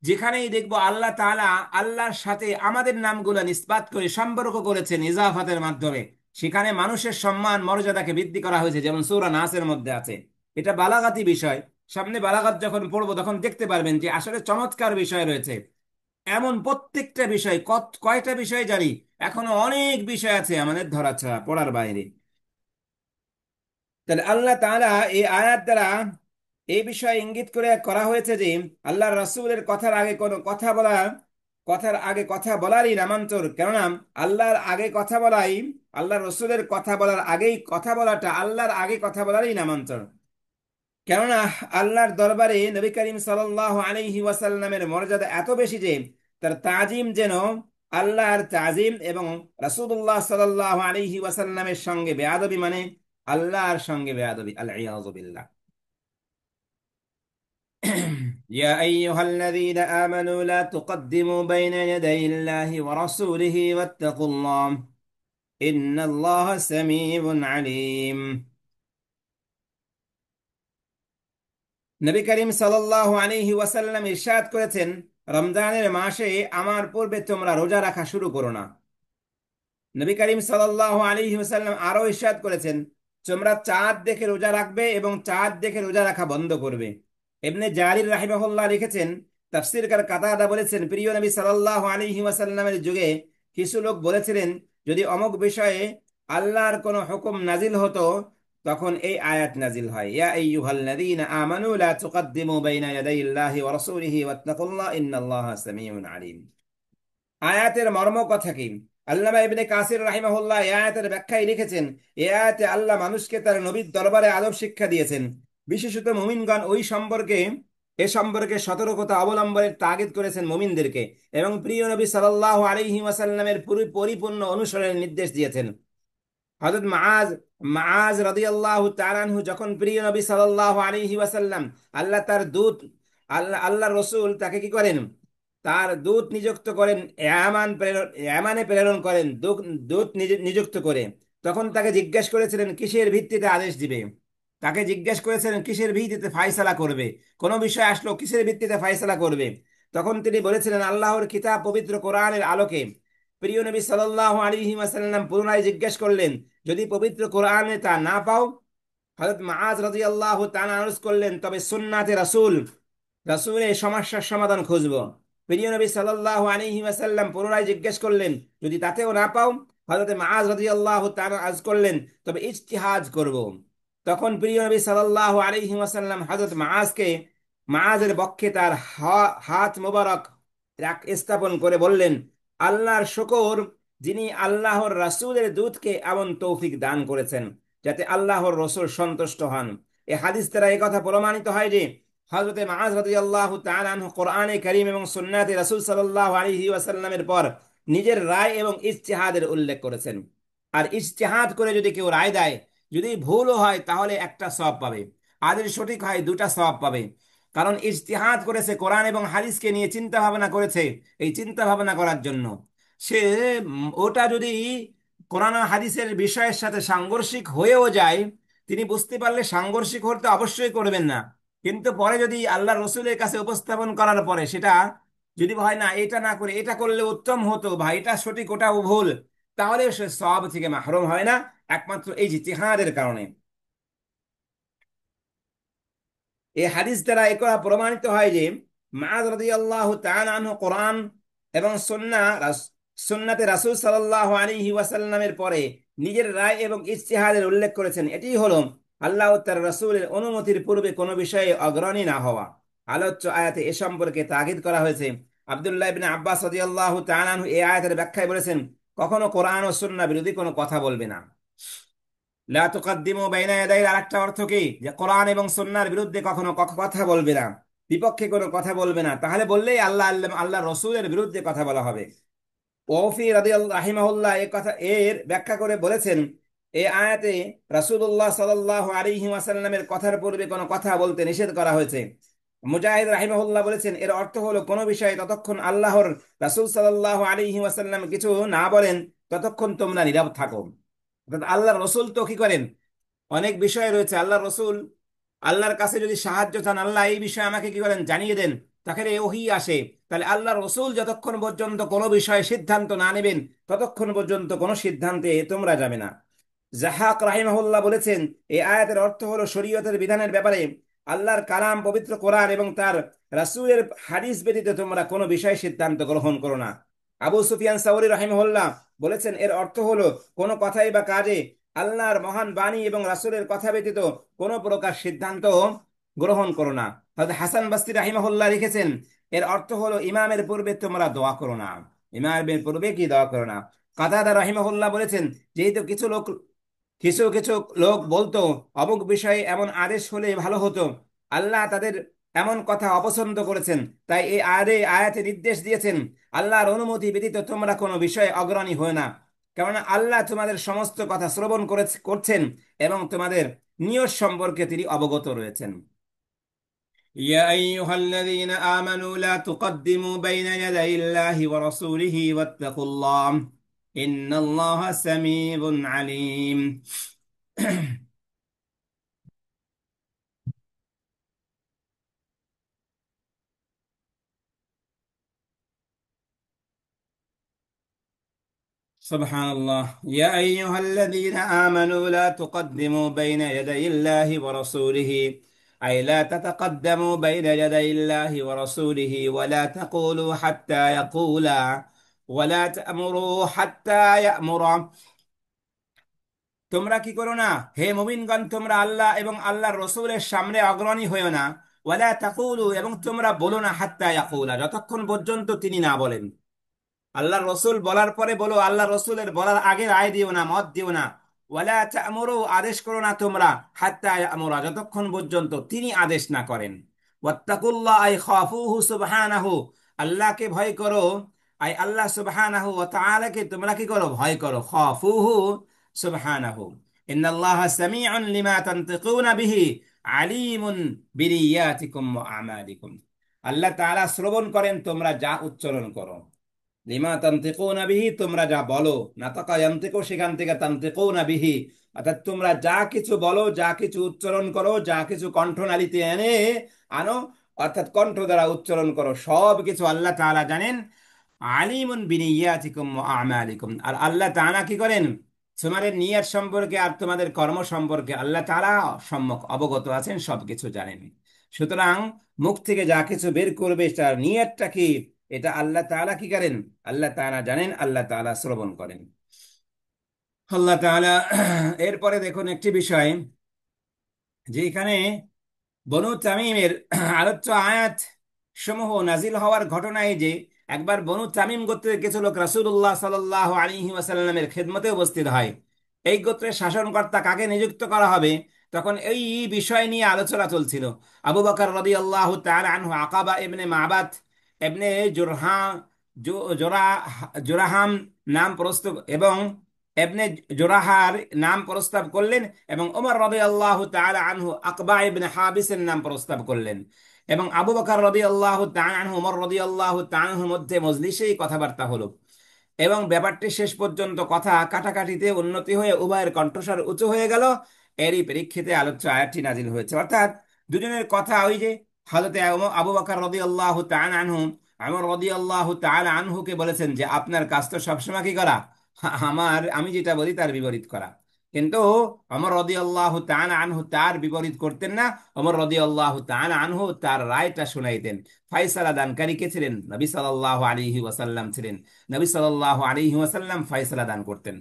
যেখানেই দেখব আল্লাহ তাআলা আল্লাহর সাথে আমাদের নামগুলো নিসবাত করে সম্পর্ক করেছেন ইজাফাতের মাধ্যমে, সেখানে মানুষের সম্মান মর্যাদাকে বৃদ্ধি করা হয়েছে, যেমন সূরা নাসের মধ্যে আছে। এটা বালাগাতি বিষয়, সামনে বালাগাত যখন পড়বো তখন দেখতে পারবেন যে আসলে চমৎকার বিষয় রয়েছে। এমন প্রত্যেকটা বিষয়, কয়টা বিষয় জানি, এখনো অনেক বিষয় আছে আমাদের ধরাছাড়া পড়ার বাইরে। তাহলে আল্লাহ তাআলা এই আয়াত দ্বারা এই বিষয়ে ইঙ্গিত করে করা হয়েছে যে আল্লাহ রাসূলের কথার আগে কথা বলারই নামান্তর। কেননা আল্লাহর আগে কথা বলাই, আল্লাহ রসুলের কথা বলার আগেই কথা বলাটা আল্লাহর আগে কথা বলারই নামান্তর। কেননা আল্লাহর দরবারে নবী করিম সাল্লাল্লাহু আলাইহি ওয়াসাল্লামের মর্যাদা এত বেশি যে তার তাজিম যেন আল্লাহর তাজিম, এবং রাসূলুল্লাহ সাল্লাল্লাহু আলাইহি ওয়াসাল্লামের সঙ্গে বেয়াদবি মানে আল্লাহর সঙ্গে বেয়াদবি, আল ইয়াযু বিল্লাহ। يا أيها الذين آمنوا لا تقدموا بين يدي الله ورسوله واتقوا الله إن الله سميع عليم। নবী করিম সাল্লাল্লাহু আলাইহি ওয়াসাল্লাম ইরশাদ করেছেন, রমজানের মাসে আমার পূর্বে তোমরা রোজা রাখা শুরু করো না। নবী করিম সাল্লাল্লাহু আলাইহি ওয়াসাল্লাম আরো ইরশাদ করেছেন, তোমরা চাঁদ দেখে রোজা রাখবে এবং চাঁদ দেখে রোজা রাখা বন্ধ করবে। ইবনে জারির রাহিমাহুল্লাহ লিখেছেন, তাফসীরকার কাতাদা বলেছেন, প্রিয় নবী সাল্লাল্লাহু আলাইহি ওয়াসাল্লামের যুগে কিছু লোক বলেছিলেন, যদি অমুক বিষয়ে আল্লাহর কোনো হুকুম নাজিল হতো তখন এই আয়াত নাজিল হয়, ইয়া আইয়ুহাল্লাযীনা আমানু লা তুকদ্দিমু বাইনা ইয়াদাইল্লাহি ওয়া রাসূলিহি ওয়াত্তাকুল্লাহ ইন্নাল্লাহা সামিউন আলীম। আয়াতের মর্ম কথা কি? আল্লামা ইবনে কাসির রাহিমাহুল্লাহ এই আয়াতের ব্যাখ্যায় লিখেছেন, এই আয়াতে আল্লাহ মানুষকে তার নবীর দরবারে আদব শিক্ষা দিয়েছেন। বিশেষত মুমিনগণ এ সম্পর্কে সতর্কতা অবলম্বনের তাগিদ করেছেন মুমিনদেরকে, এবং প্রিয় নবী সাল্লাল্লাহু আলাইহি ওয়াসাল্লামের পরিপূর্ণ অনুসরণের নির্দেশ দিয়েছেন। হযরত মাআজ রাদিয়াল্লাহু তাআলা আনহু যখন প্রিয় নবী সাল্লাল্লাহু আলাইহি ওয়াসাল্লাম আল্লাহ তার দূত আল্লাহ রসুল তাকে কি করেন, তার দূত নিযুক্ত করেন, ইয়ামানে প্রেরণ করেন, দূত নিযুক্ত করে, তখন তাকে জিজ্ঞেস করেছিলেন কিসের ভিত্তিতে আদেশ দিবে, তাকে জিজ্ঞেস করেছিলেন কিসের ভিত্তিতে ফায়সালা করবে, কোন বিষয় আসলো কিসের ভিত্তিতে ফায়সালা করবে। তখন তিনি বলেছিলেন আল্লাহর কিতাব পবিত্র কোরআনের আলোকে। প্রিয় নবী সাল্লাল্লাহু আলাইহি ওয়াসাল্লাম পুনরায় জিজ্ঞেস করলেন, যদি পবিত্র কোরআনে তা না পাও, হযরত মুআজ রাদিয়াল্লাহু তাআলা আরজ করলেন, তবে সুন্নাতে রাসূলের সমস্যার সমাধান খুঁজব। প্রিয় নবী সাল্লাল্লাহু আলাইহি ওয়াসাল্লাম পুনরায় জিজ্ঞেস করলেন, যদি তাতেও না পাও, হযরত মুআজ রাদিয়াল্লাহু তাআলা আরজ করলেন, তবে ইজতিহাদ করব। তখন প্রিয় নবী সাল্লাল্লাহু আলাইহি ওয়াসাল্লাম হযরত মুআজের বক্ষে তার হাত মোবারক স্থাপন করে বললেন, আল্লাহর শুকর, যিনি আল্লাহর রাসূলের দূতকে এমন তৌফিক দান করেছেন যাতে আল্লাহর রসুল সন্তুষ্ট হন। এ হাদিস দ্বারা এই কথা প্রমাণিত হয় যে হযরতে মুআজ রাদিয়াল্লাহু তাআলা আনহু কোরআনে কারীম এবং সুন্নাতে রাসূল সাল্লাল্লাহু আলাইহি ওয়াসাল্লামের পর নিজের রায় এবং ইজতিহাদের উল্লেখ করেছেন। আর ইজতিহাদ করে যদি কেউ রায় দেয়, যদি ভুলও হয় তাহলে একটা সওয়াব পাবে, আর যদি সঠিক হয় দুটা সওয়াব পাবে। কারণ ইজতিহাদ করেছে, কোরআন এবং হাদিসকে নিয়ে চিন্তা ভাবনা করেছে। এই চিন্তা ভাবনা করার জন্য সে ওটা যদি কোরআন ও হাদিসের বিষয়ের সাথে সাংঘর্ষিক হয়েও যায়, তিনি বুঝতে পারলে সাংঘর্ষিক হতে অবশ্যই করবেন না, কিন্তু পরে যদি আল্লাহ রসুলের কাছে উপস্থাপন করার পরে সেটা যদি হয় না, এটা না করে এটা করলে উত্তম হতো, বা এটা সঠিক ওটাও ভুল, তাহলে সে সওয়াব থেকে মাহরুম হয় না, একমাত্র এই ইজতিহাদের কারণে। এই হাদিস দ্বারা এ কথা প্রমাণিত হয় যে মুআজ রাদিয়াল্লাহু তাআলা আনহু কোরআন এবং সুন্নাতে রাসূল সাল্লাল্লাহু আলাইহি ওয়াসাল্লামের পরে নিজের রায় এবং ইজতিহাদের উল্লেখ করেছেন। এটি হলো আল্লাহ ও তার রাসূলের অনুমতির পূর্বে কোনো বিষয়ে অগ্রণী না হওয়া। আলোচ্য আয়াতে এ সম্পর্কে তাগিদ করা হয়েছে। আব্দুল্লাহ ইবনে আব্বাস রাদিয়াল্লাহু তাআলা আনহু এই আয়াতের ব্যাখ্যায় বলেছেন, কখনো কোরআন ও সুন্নাহ বিরোধী কোনো কথা বলবে না। লা তুকাদ্দিমু বাইনা ইয়াদাইর আরেকটা অর্থ কি, যে কোরআন এবং সুন্নাহর বিরুদ্ধে কখনো কথা বলবে না, বিপক্ষে কোনো কথা বলবে না, তাহলে বললেই আল্লাহ রসুলের বিরুদ্ধে কথা বলা হবে। ওফি রাদিয়াল্লাহু রাহিমাহুল্লাহ এই কথা এর ব্যাখ্যা করে বলেছেন, এই আয়াতে রাসূলুল্লাহ সাল্লাল্লাহু আলাইহি ওয়াসাল্লামের কথার পূর্বে কোনো কথা বলতে নিষেধ করা হয়েছে। মুজাহিদ রাহিমাহুল্লাহ বলেছেন, এর অর্থ হলো কোনো বিষয়ে ততক্ষণ আল্লাহর রাসূল সাল্লাল্লাহু আলাইহি ওয়াসাল্লাম কিছু না বলেন ততক্ষণ তোমরা নীরব থাকো। অর্থাৎ আল্লাহ রসুল তো কি করেন, অনেক বিষয় রয়েছে, আল্লাহ রসুল আল্লাহর কাছে যদি সাহায্য চান, আল্লাহ এই বিষয়ে আমাকে কি করেন জানিয়ে দেন, তাহলে ওহী আসে। তাহলে আল্লাহ রসুল যতক্ষণ পর্যন্ত কোনো বিষয়ে সিদ্ধান্ত না নেবেন ততক্ষণ পর্যন্ত কোনো সিদ্ধান্তে তোমরা যাবে না। জাহাক রাহিমাহুল্লাহ বলেছেন, এই আয়াতের অর্থ হলো শরীয়তের বিধানের ব্যাপারে আল্লাহর কালাম পবিত্র কোরআন এবং তার রাসূলের হাদিস ব্যতীত তোমরা কোনো বিষয়ে সিদ্ধান্ত গ্রহণ করো না। আবু সুফিয়ান সাউরি রাহিমাহুল্লাহ বলেছেন, এর অর্থ হলো কোনো কথাই বা কাজে আল্লাহর মহান বাণী এবং রাসূলের কথা ব্যতীত কোনো প্রকার সিদ্ধান্ত গ্রহণ করো না। হযরত হাসান বসরি রাহিমাহুল্লাহ লিখেছেন, এর অর্থ হলো ইমামের পূর্বে তোমরা দোয়া করো না, ইমামের পূর্বে কি দোয়া করো না। কাতাদা রাহিমাহুল্লাহ বলেছেন, যেহেতু কিছু কিছু লোক বলতো অমুক বিষয়ে এমন আদেশ হলে ভালো হতো, আল্লাহ তাদের এমন কথা অপছন্দ করেছেন, তাই এই আয়াতে নির্দেশ দিয়েছেন আল্লাহর অনুমতি ব্যতীত তোমরা কোনো বিষয়ে অগ্রণী হয় না, কেননা আল্লাহ তোমাদের সমস্ত কথা শ্রবণ করছেন এবং তোমাদের নিয়ত সম্পর্কে তিনি অবগত রয়েছেন। ইয়া আইয়ুহাল্লাযীনা আমানু লা তুকদ্দিমু বাইনা ইয়াদাইল্লাহি ওয়া রাসূলিহি ওয়াত্তাকুল্লাহ ইন্নাল্লাহা সামিউন আলীম। سبحان الله. يا أيها الذين آمنوا لا تقدموا بين يدي الله ورسوله، أي لا تتقدموا بين يدي الله ورسوله، ولا تقولوا حتى يقولا، ولا تأمروا حتى يأمر. তোমরা কি করো না, হে মুমিনগণ, তোমরা আল্লাহ এবং আল্লাহর রসুলের সামনে অগ্রণী হয়েও না। ওয়ালা তাকুলু, এবং তোমরা বলো না, হাত্তা ইয়াকুলা, যতক্ষণ পর্যন্ত তিনি না বলেন। আল্লাহ রসুল বলার পরে বলো, আল্লাহ রসুলের বলার আগে রায় দিও না, মত দিও না। ওয়ালা তা'মুরু, আদেশ করো না তোমরা, হাত্তা ইয়া'মুরা, যতক্ষণ পর্যন্ত তিনি আদেশ না করেন। ওয়াত্তাকুল্লাহ, আই খাফুহু সুবহানাহু, আল্লাহকে ভয় করো, আই আল্লাহ সুবহানাহু ওয়া তাআলাকে তোমরা কি করো, ভয় করো। খাফুহু সুবহানাহু, ইন্নাল্লাহা সামিউন লিমা তানতিকুনা বিহি আলিমুন বিনিয়াতিকুম ওয়া আমালিকুম। আল্লাহ তাআলা শ্রবণ করেন তোমরা যা উচ্চারণ করো। লিমা তান্তিকুনা বিহি, তোমরা যা বলো। নাতাকা ইয়ান্তিকু, সেখান থেকে তান্তিকুনা বিহি, অর্থাৎ তোমরা যা কিছু বলো, যা কিছু উচ্চারণ করো, যা কিছু কণ্ঠনালীতে আনো, অর্থাৎ কণ্ঠ দ্বারা উচ্চারণ করো, সব কিছু আল্লাহ তাআলা জানেন। আলিমুন বিনিয়াতিকুম ওয়া আমালিকুম, আর আল্লাহ তাআলা কি করেন, তোমাদের নিয়ত সম্পর্কে আর তোমাদের কর্ম সম্পর্কে আল্লাহ তাআলা সম্যক অবগত আছেন, সবকিছু জানেন। সুতরাং মুখ থেকে যা কিছু বের করবে তার নিয়তটা কি, এটা আল্লাহ তাআলা কি করেন, আল্লাহ তাআলা জানেন, আল্লাহ তাআলা শ্রবণ করেন। আল্লাহ তাআলা এরপরে দেখুন একটি বিষয়, যে এখানে বনু তামিমের আলোচ্য আয়াত সমূহ নাজিল হওয়ার ঘটনায়, যে একবার বনু তামিম গোত্রের কিছু লোক রাসূলুল্লাহ সাল্লাল্লাহু আলাইহি ওয়াসাল্লামের খেদমতে উপস্থিত হয়। এই গোত্রের শাসনকর্তা কাকে নিযুক্ত করা হবে, তখন এই বিষয় নিয়ে আলোচনা চলছিল। আবু বকর রাদিয়াল্লাহু তাআলা আনহু আকাবা ইবনে মাবাত ইবনে জুরহা জোরা জোরাহাম নাম প্রস্তাব এবং এবনে জোরাহার নাম প্রস্তাব করলেন, এবং ওমর রাদিয়াল্লাহু তাআলা আনহু আকবা ইবনে হাবিসের নাম প্রস্তাব করলেন, এবং আবু বকর রাদিয়াল্লাহু তাআলা আনহু ওমর রাদিয়াল্লাহু তাআলা আনহুর মধ্যে মজলিসেই কথাবার্তা হলো, এবং ব্যাপারটি শেষ পর্যন্ত কথা কাটাকাটিতে উন্নতি হয়ে উভয়ের কণ্ঠস্বর উঁচু হয়ে গেল। এরই প্রেক্ষিতে আলোচ্য আয়াতটি নাজিল হয়েছে। অর্থাৎ দুজনের কথা ওই যে হযরতে আবু বকর রাদিয়াল্লাহু তাআলা আনহু ওমর রাদিয়াল্লাহু তাআলা আনহুকে বলেছেন যে আপনার কাজ তো সবসময় কি করা, আমি যেটা বলি তার বিপরীত করা। কিন্তু ওমর রাদিয়াল্লাহু তাআলা আনহু তার বিপরীত করতেন না। ওমর রাদিয়াল্লাহু তাআলা আনহু তার রায়টা শুনাইতেন। ফায়সালা দানকারী কে ছিলেন? নবী সাল্লাল্লাহু আলাইহি ওয়াসাল্লাম ছিলেন। নবী সাল্লাল্লাহু আলাইহি ওয়াসাল্লাম ফায়সালা দান করতেন।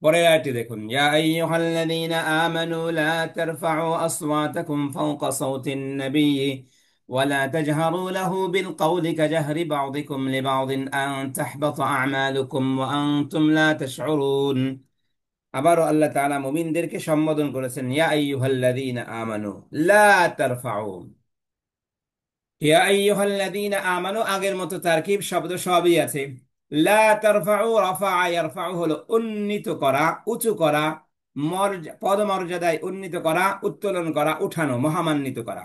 পরের আয়াতটি দেখুন, ইয়া আইয়ুহাল্লাযীনা আমানু লা তারফা'উ আসওয়াতাকুম ফাওকা সাওতিন নাবিয়্যি ওয়া লা তাজহারু লাহু বিল কওলি কাজহরি বা'দিকুম লিবা'দিন আন তাহবাতা আ'মালুকুম ওয়া আনতুম লা তাশউরুন। আবারও আল্লাহ তাআলা মুমিনদেরকে সম্বোধন করেছেন, ইয়া আইয়ুহাল্লাযীনা আমানু লা তারফা'উ। ইয়া আইয়ুহাল্লাযীনা আমানু, আগের মতো তারকিব শব্দ সবই আছে। লা তারফাউ, রাফা ইয়ারফাউ হলো উন্নীত করা, উঁচু করা, পদমর্যাদায় উন্নীত করা, উত্তোলন করা, উঠানো, মহামান্বিত করা।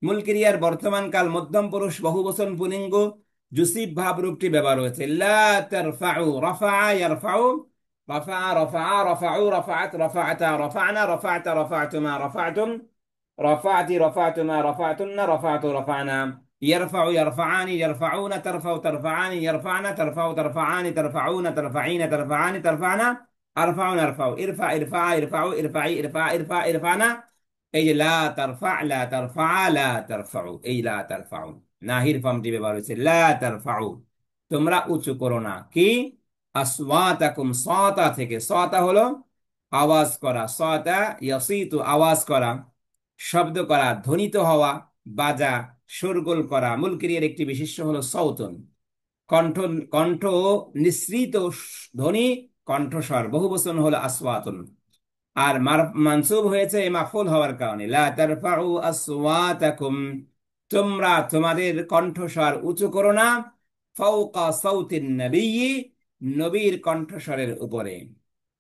মূল ক্রিয়ার বর্তমান কাল মধ্যম পুরুষ বহুবচন পুলিঙ্গ জুসিব ভাব রূপটি ব্যবহার হয়েছে। লা তারফাউ, রাফা ইয়ারফাউ, রাফা রাফা রাফাউ, রাফাআত রাফাআতা, রাফা'না রাফা'তা, রাফা'তুমা রাফা'তুম, رفعت رفعتما رفعتن رفعت رفعنا، يرفع يرفعان يرفعون، ترفع ترفعان يرفعن، ترفع ترفعان ترفعون ترفعين ترفعان ترفعنا، أرفع نرفع، ارفع ارفع ارفعوا ارفعي ارفع ارفع ارفعنا। এই যে লা তারফা লা তারফা লা তারফাউ, এই লা তারফাউ নাহির ফর্মটি ব্যবহার হয়েছে। লা তারফাউ, তোমরা উঁচু করো না কি, আসওয়াতাকুম, সাতা থেকে, সাতা হলো আওয়াজ করা, সাতা ইয়াসিতু আওয়াজ করা, শব্দ করা, ধ্বনিত হওয়া, বাজা, শোরগোল করা। মূল ক্রিয়ার একটি বিশেষ্য হলো সৌতন, কণ্ঠ, কণ্ঠ নিঃসৃত ধ্বনি, কণ্ঠস্বর। বহুবচন হলো আসওয়াতুন। আর মানসুব হয়েছে মাফউল হওয়ার কারণে, লা তারফাউ আসওয়াতাকুম, তোমরা তোমাদের কণ্ঠস্বর উঁচু করো না, ফাওকা সাউতিন নবিয়্যি, নবীর কণ্ঠস্বরের উপরে।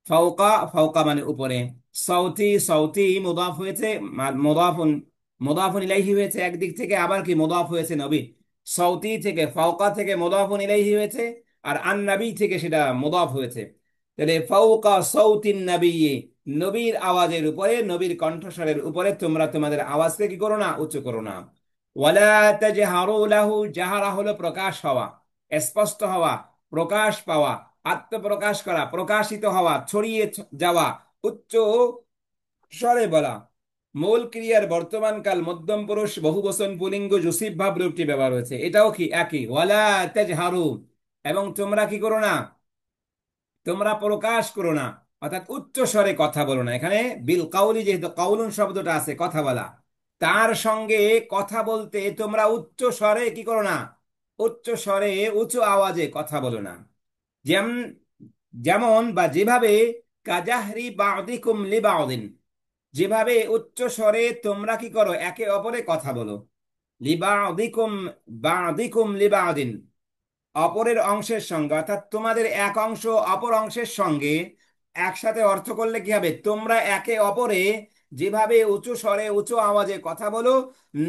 ফাওকা, ফাওকা মানে উপরে, সাউতি, সাউতি মুদাফ হয়েছে, মুদাফুন, মুদাফুন ইলাইহি হয়েছে একদিক থেকে, আবার কি মুদাফ হয়েছে নবী। সাউতি থেকে, ফাওকা থেকে মুদাফুন ইলাইহি হয়েছে, আর আন নবী থেকে সেটা মুদাফ হয়েছে। তাহলে ফাওকা সাউতিন নবিয়্যি, নবীর আওয়াজের উপরে, নবীর কণ্ঠস্বরের উপরে তোমরা তোমাদের আওয়াজকে কি করো না, উচ্চ করো না। ওয়ালা তাজহারু লাহু, জাহারা হলো প্রকাশ হওয়া, স্পষ্ট হওয়া, প্রকাশ পাওয়া, আত্মপ্রকাশ করা, প্রকাশিত হওয়া, ছড়িয়ে যাওয়া, উচ্চ স্বরে বলা। মূল ক্রিয়ার বর্তমান কাল মধ্যম পুরুষ বহুবচন পুলিঙ্গ জুসিব ভাব রূপটি ব্যবহার হয়েছে, এটাও কি একই। ওয়ালা তাজহারু, এবং তোমরা কি করো না, তোমরা প্রকাশ করো না, অর্থাৎ উচ্চ স্বরে কথা বলো না। এখানে বিল কাউলি, যেহেতু কাউলুন শব্দটা আছে কথা বলা, তার সঙ্গে কথা বলতে তোমরা উচ্চ স্বরে কি করো না, উচ্চ স্বরে উঁচু আওয়াজে কথা বলো না। যেমন যেমন বা যেভাবে কাজাহরি বাদিকুম লিবাউদিন, যেভাবে উচ্চ স্বরে তোমরা কি করো, একে অপরে কথা বলো। লিবাউদিকুম, বাদিকুম লিবাউদিন, অপরের অংশের সঙ্গে, অর্থাৎ তোমাদের এক অংশ অপর অংশের সঙ্গে একসাথে অর্থ করলে কি হবে, তোমরা একে অপরে যেভাবে উঁচু স্বরে উঁচু আওয়াজে কথা বলো,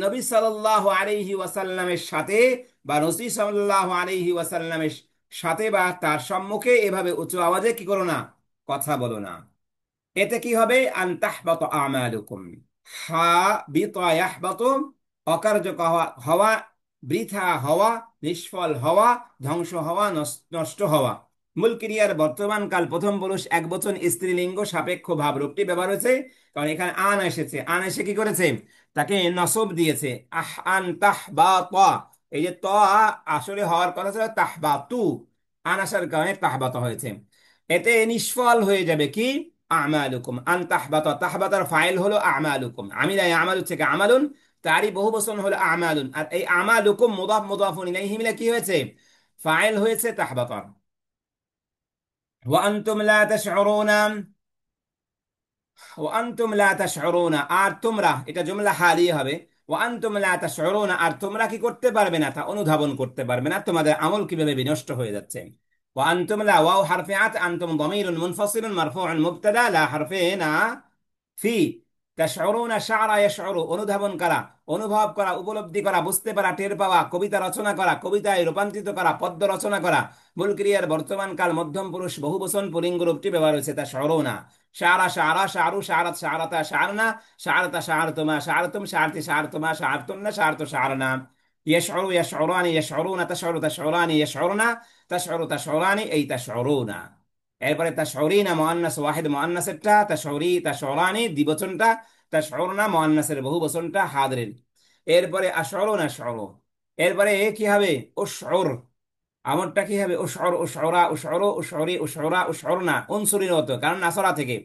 নবী সাল্লাল্লাহু আলাইহি ওয়াসাল্লামের সাথে বা নবী সাল্লাল্লাহু আলাইহি ওয়াসাল্লামের সাথে বা তার সম্মুখে এভাবে উঁচু আওয়াজে কি করো না, কথা বলো না। এতে কি হবে, আনতাহবাত আমালুকুম, হা বিতা ইয়াহবাতু, অকার্যক হওয়া হওয়া, বৃথা হওয়া, নিষ্ফল হওয়া, ধ্বংস হওয়া, নষ্ট হওয়া। মূল ক্রিয়ার বর্তমান কাল প্রথম পুরুষ একবচন স্ত্রীলিঙ্গ সাপেক্ষ ভাব রূপটি ব্যবহার হয়েছে, কারণ এখানে আন এসেছে। আন এসে কি করেছে, তাকে নসব দিয়েছে। আহ আন তাহ বা ত, এই যে ত আসলে হওয়ার কথা ছিল তাহবা তু, আন আসার কারণে তাহবাত হয়েছে। এতে নিষ্ফল হয়ে যাবে কি, আমালুকুম। আন তাহবাতা, তাহবাতার ফাইল হলো আমালুকুম, আমিলা আমালু থেকে আমালুন, তারই বহু বচন হলো আমালুন। আর এই আমালুকুম মুদাফ মুদাফুন ইলাইহি মিলে কি হয়েছে, ফাইল হয়েছে তাহবাতার। ওয়া আনতুম লা তাশউরুনা, ও আনতুম লা তাশউরুনা, আর তোমরা, এটা জুমলা হালিয়া হবে। ও আনতুম লা তাশউরুনা, আর তোমরা কি করতে পারবে না, তা অনুধাবন করতে পারবে না তোমাদের আমল কিভাবে বিনষ্ট হয়ে যাচ্ছে। ও আনতুম লা, ওয়াও হারফে আত, আনতুম দামিরুন মুনফাসিলুন মারফুউন মুবতাদা, লা হারফে না ফি। তাশউরুনা শা'রা ইয়াশউরু, অনুধাবন করা, অনুভব করা, উপলব্ধি করা, বুঝতে পারা, টের পাওয়া, কবিতা রচনা করা, কবিতায় রূপান্তরিত করা, পদ্য রচনা করা। মূল ক্রিয়ার বর্তমান কাল মধ্যম পুরুষ বহুবচন পুলিঙ্গ রূপটি ব্যবহার হয়েছে তাশউরুনা। শারা শারা শারু শারাত শারাতা শারনা শারতা শারতুমা শারতুম শারতি শারতুমা শারতুন্না শারতু শারনা। ইয়াশউরু ইয়াশউরানি ইয়াশউরুনা তাশউরু তাশউরানি ইয়াশউরুনা তাশউরু তাশউরানি এই তাশউরুনা। এরপরে তাশউরিনা মুআন্নাস ওয়াহিদ মুআন্নাসেরটা, তাশউরি তাশউরানি দ্বিবচনটা, তাশউরুনা মুআন্নাসের বহুবচনটা হাদরের। এরপরে আশউরুনা আশউরু। এরপরে কি হবে, উশউর, আমরটা কি হবে, উশউর উশউরা উশউরু উশউরি উশউরা উশউরনা, উনসুরির মতো, কারণ নাসরা থেকে।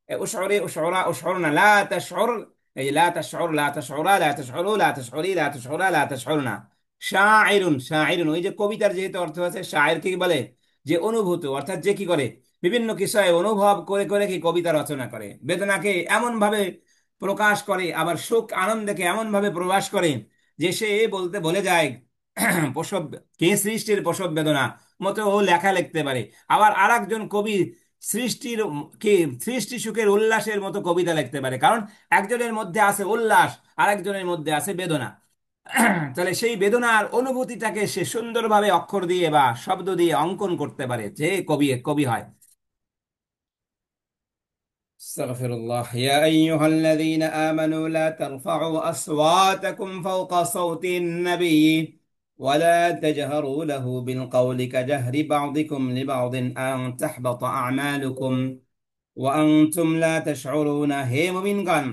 উশউরি উশউরা উশউরনা, লা তাশউর, এই লা তাশউর লা তাশউরা লা তাশউরু লা তাশউরি লা তাশউরা লা তাশউরনা। শাইরুন, শাইরুন ওই যে কবিতার যেহেতু অর্থ আছে, শায়ের কি বলে, যে অনুভূত, অর্থাৎ যে কি করে, বিভিন্ন বিষয়ে অনুভব করে করে কি কবিতা রচনা করে, বেদনাকে এমন ভাবে প্রকাশ করে, আবার সুখ আনন্দকে এমন ভাবে প্রকাশ করে যে সে বলতে বলে যায় প্রসব, কে সৃষ্টির প্রসব বেদনা মতো ও লেখা লিখতে পারে। আবার আরেকজন কবি সৃষ্টির কি সৃষ্টি সুখের উল্লাসের মতো কবিতা লিখতে পারে, কারণ একজনের মধ্যে আছে উল্লাস, আরেকজনের মধ্যে আছে বেদনা। তাহলে সেই বেদনার অনুভূতিটাকে সে সুন্দরভাবে অক্ষর দিয়ে বা শব্দ দিয়ে অঙ্কন করতে পারে, যে কবি কবি হয়। استغفر الله. يا أيها الذين آمنوا لا ترفعوا أصواتكم فوق صوت النبي ولا تجهروا له بالقول كجهر بعضكم لبعض أن تحبط أعمالكم وأنتم لا تشعرون. হে মুমিনগণ,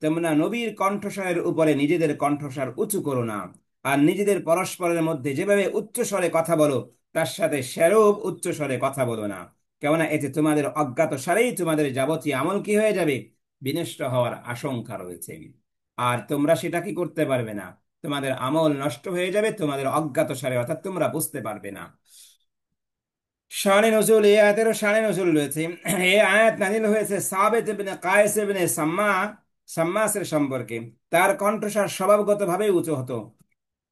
তোমরা নবীর কণ্ঠস্বরের উপরে নিজেদের কণ্ঠস্বর উঁচু করো না, আর নিজেদের পরস্পরের মধ্যে যেভাবে উচ্চ স্বরে কথা বলো তার সাথে সেরূপ উচ্চ স্বরে কথা বলো না, কেননা এতে তোমাদের অজ্ঞাত সারেই তোমাদের যাবতীয় আমল কি হয়ে যাবে, বিনষ্ট হওয়ার আশঙ্কা রয়েছে। আর তোমরা সেটা কি করতে পারবে না, তোমাদের আমল নষ্ট হয়ে যাবে তোমাদের অজ্ঞাত সারে, অর্থাৎ তোমরা বুঝতে পারবে না। শানে নজুল, এই আয়াতেরও শানে নজুল রয়েছে। এই আয়াত নাজিল হয়েছে সাবিত ইবনে কায়েস ইবনে সাম্মাসের সম্পর্কে। তার কণ্ঠস্বর স্বভাবগতভাবে উঁচু হতো।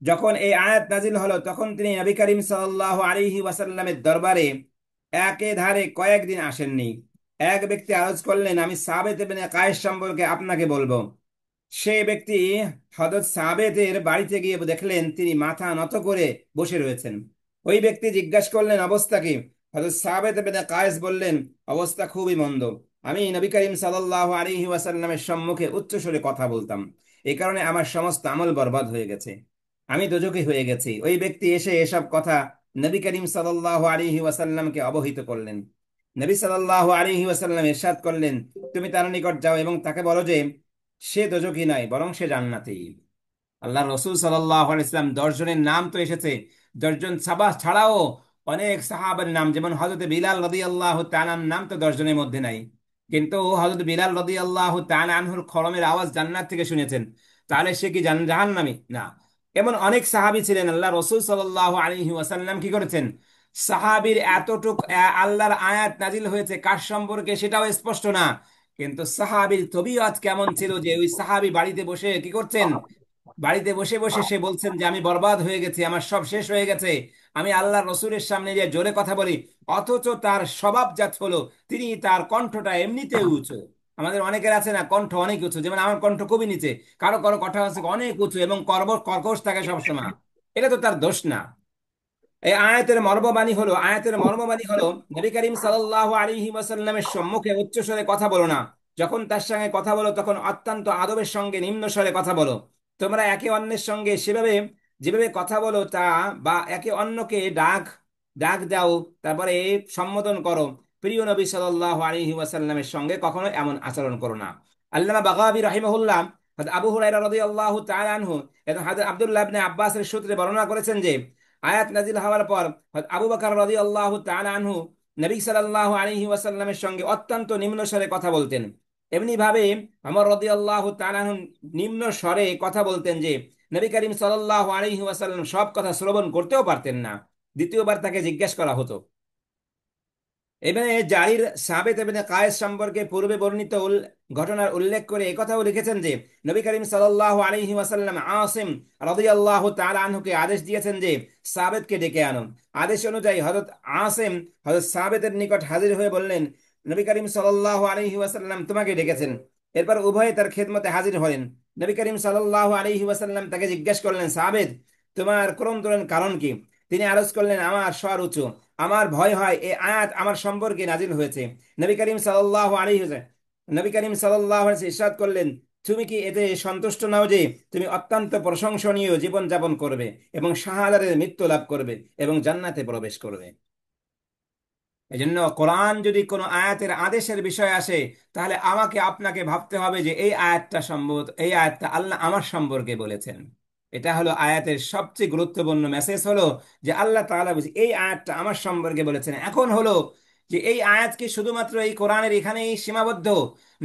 যখন এই আয়াত নাজিল হলো তখন তিনি নবী করিম সাল্লাল্লাহু আলাইহি ওয়াসাল্লামের দরবারে একে ধারে কয়েকদিন আসেননি। এক ব্যক্তি আরজ করলেন, আমি সাবিত ইবনে কায়েস সম্পর্কে আপনাকে বলবো। সেই ব্যক্তি হযরত সাবেতের বাড়িতে গিয়ে দেখলেন তিনি মাথা নত করে বসে রয়েছেন। ওই ব্যক্তি জিজ্ঞাসা করলেন, অবস্থা কি? হযরত সাবেত ইবনে কায়েস বললেন, অবস্থা খুবই মন্দ। আমি নবী করিম সাল্লাল্লাহু আলাইহি ওয়াসাল্লামের সম্মুখে উচ্চস্বরে কথা বলতাম, এই কারণে আমার সমস্ত আমল বরবাদ হয়ে গেছে, আমি দোজখী হয়ে গেছি। ওই ব্যক্তি এসে এসব কথা নবী করিম সাল্লাল্লাহু আলাইহি ওয়াসাল্লামকে অবহিত করলেন। নবী সাল্লাল্লাহু আলাইহি ওয়াসাল্লাম ইরশাদ করলেন, তুমি তার নিকট যাও এবং তাকে বলো যে সে দোজখী নয়, বরং সে জান্নাতি। আল্লাহ রসুল সাল্লাল্লাহু আলাইহি ওয়াসাল্লাম 10 জনের নাম তো এসেছে, 10 জন সাহাবা ছাড়াও অনেক সাহাবার নাম, যেমন হযরত বিলাল রাদিয়াল্লাহু তাআলার নাম তো 10 জনের মধ্যে নাই, কিন্তু হযরত বিলাল রাদিয়াল্লাহু তাআলা আনহুর খড়মের আওয়াজ জান্নাত থেকে শুনেছেন, তাহলে সে কি জাহান্নামী? না। এমন অনেক সাহাবী ছিলেন, আল্লাহ রাসূল সাল্লাল্লাহু আলাইহি ওয়াসাল্লাম কি করেছেন, সাহাবীর এতটুক আল্লাহর আয়াত নাজিল হয়েছে কার সম্পর্কে সেটাও স্পষ্ট না, কিন্তু সাহাবীর তবিয়ত কেমন ছিল যে ওই সাহাবী বাড়িতে বসে কি করছেন, বাড়িতে বসে বসে সে বলছেন যে আমি বরবাদ হয়ে গেছি, আমার সব শেষ হয়ে গেছে, আমি আল্লাহ রসুলের সামনে যে জোরে কথা বলি, অথচ তার স্বভাবজাত হলো তিনি তার কণ্ঠটা এমনিতে উঁচু। আমাদের অনেকের আছে না কণ্ঠ অনেক উঁচু, যেমন আমার কণ্ঠ খুবই নিচে, কারো কারো কথা আছে অনেক উঁচু এবং কর্কশ থাকে সবসময়, এটা তো তার দোষ না। এই আয়াতের মর্মবাণী হলো নবী করিম সাল্লাল্লাহু আলাইহি ওয়াসাল্লামের সম্মুখে উচ্চ স্বরে কথা বলো না, যখন তার সঙ্গে কথা বলো তখন অত্যন্ত আদবের সঙ্গে নিম্ন স্বরে কথা বলো। তোমরা একে অন্যের সঙ্গে সেভাবে যেভাবে কথা বলো তা, বা একে অন্যকে ডাক ডাক দাও, তারপরে সম্বোধন করো, প্রিয় নবী সাল্লাল্লাহু আলাইহি ওয়াসাল্লামের সঙ্গে কখনো এমন আচরণ করো না। আল্লামা বাগাবী রাহিমাহুল্লাহ হযরত আবু হুরায়রা রাদিয়াল্লাহু তাআলা আনহু এবং হযরত আব্দুল্লাহ ইবনে আব্বাসের সূত্রে বর্ণনা করেছেন যে আয়াত নাজিল হওয়ার পর হযরত আবু বকর রাদিয়াল্লাহু তাআলা আনহু নবী সাল্লাল্লাহু আলাইহি ওয়াসাল্লামের সঙ্গে অত্যন্ত নিম্ন স্বরে কথা বলতেন। এমনি ভাবে ওমর রাদিয়াল্লাহু তাআলা আনহু নিম্ন স্বরে কথা বলতেন যে নবী করিম সাল্লাল্লাহু আলাইহি ওয়াসাল্লাম সব কথা শ্রবণ করতেও পারতেন না। দ্বিতীয়বার তাকে জিজ্ঞেস করা হতো। এখানে জারির সাবেত ইবনে কায়েস সম্পর্কে পূর্বে বর্ণিত ঘটনার উল্লেখ করে একথাও লিখেছেন যে নবী করিম সাল্লাল্লাহু আলাইহি ওয়াসাল্লাম আসিম রাদিয়াল্লাহু তাআলা আনহুকে আদেশ দিয়েছেন যে সাবেতকে ডেকে আনো। আদেশ অনুযায়ী হযরত আসিম হযরত সাবেতের নিকট হাজির হয়ে বললেন, নবী করিম সাল্লাল্লাহু আলাইহি ওয়াসাল্লাম তোমাকে ডেকেছেন। এরপর উভয়ে তার খেদমতে হাজির হলেন। নবী করিম সাল্লাল্লাহু আলাইহি ওয়াসাল্লাম তাকে জিজ্ঞেস করলেন, সাবেত তোমার ক্রন্দনের কারণ কি? তিনি আরজ করলেন, আমার স্বর উঁচু, আমার ভয় হয় এই আয়াত আমার সম্পর্কে নাজিল হয়েছে। নবী করিম সাল্লাল্লাহু আলাইহি ওয়াসাল্লাম নবী করিম সাল্লাল্লাহু আলাইহি ওয়াসাল্লাম ইরশাদ করলেন, তুমি কি এতে সন্তুষ্ট নাও যে তুমি অত্যন্ত প্রশংসনীয় জীবন যাপন করবে এবং শাহাদাতের মৃত্যু লাভ করবে এবং জান্নাতে প্রবেশ করবে? এজন্য কোরআন যদি কোনো আয়াতের আদেশের বিষয় আসে, তাহলে আমাকে আপনাকে ভাবতে হবে যে এই আয়াতটা আল্লাহ আমার সম্পর্কে বলেছেন। এটা হলো আয়াতের সবচেয়ে গুরুত্বপূর্ণ মেসেজ, হলো যে আল্লাহ তাআলা বলছে এই আয়াতটা আমার সম্পর্কে বলেছেন। এখন হলো যে এই আয়াত কি শুধুমাত্র এই কোরআনের এখানেই সীমাবদ্ধ,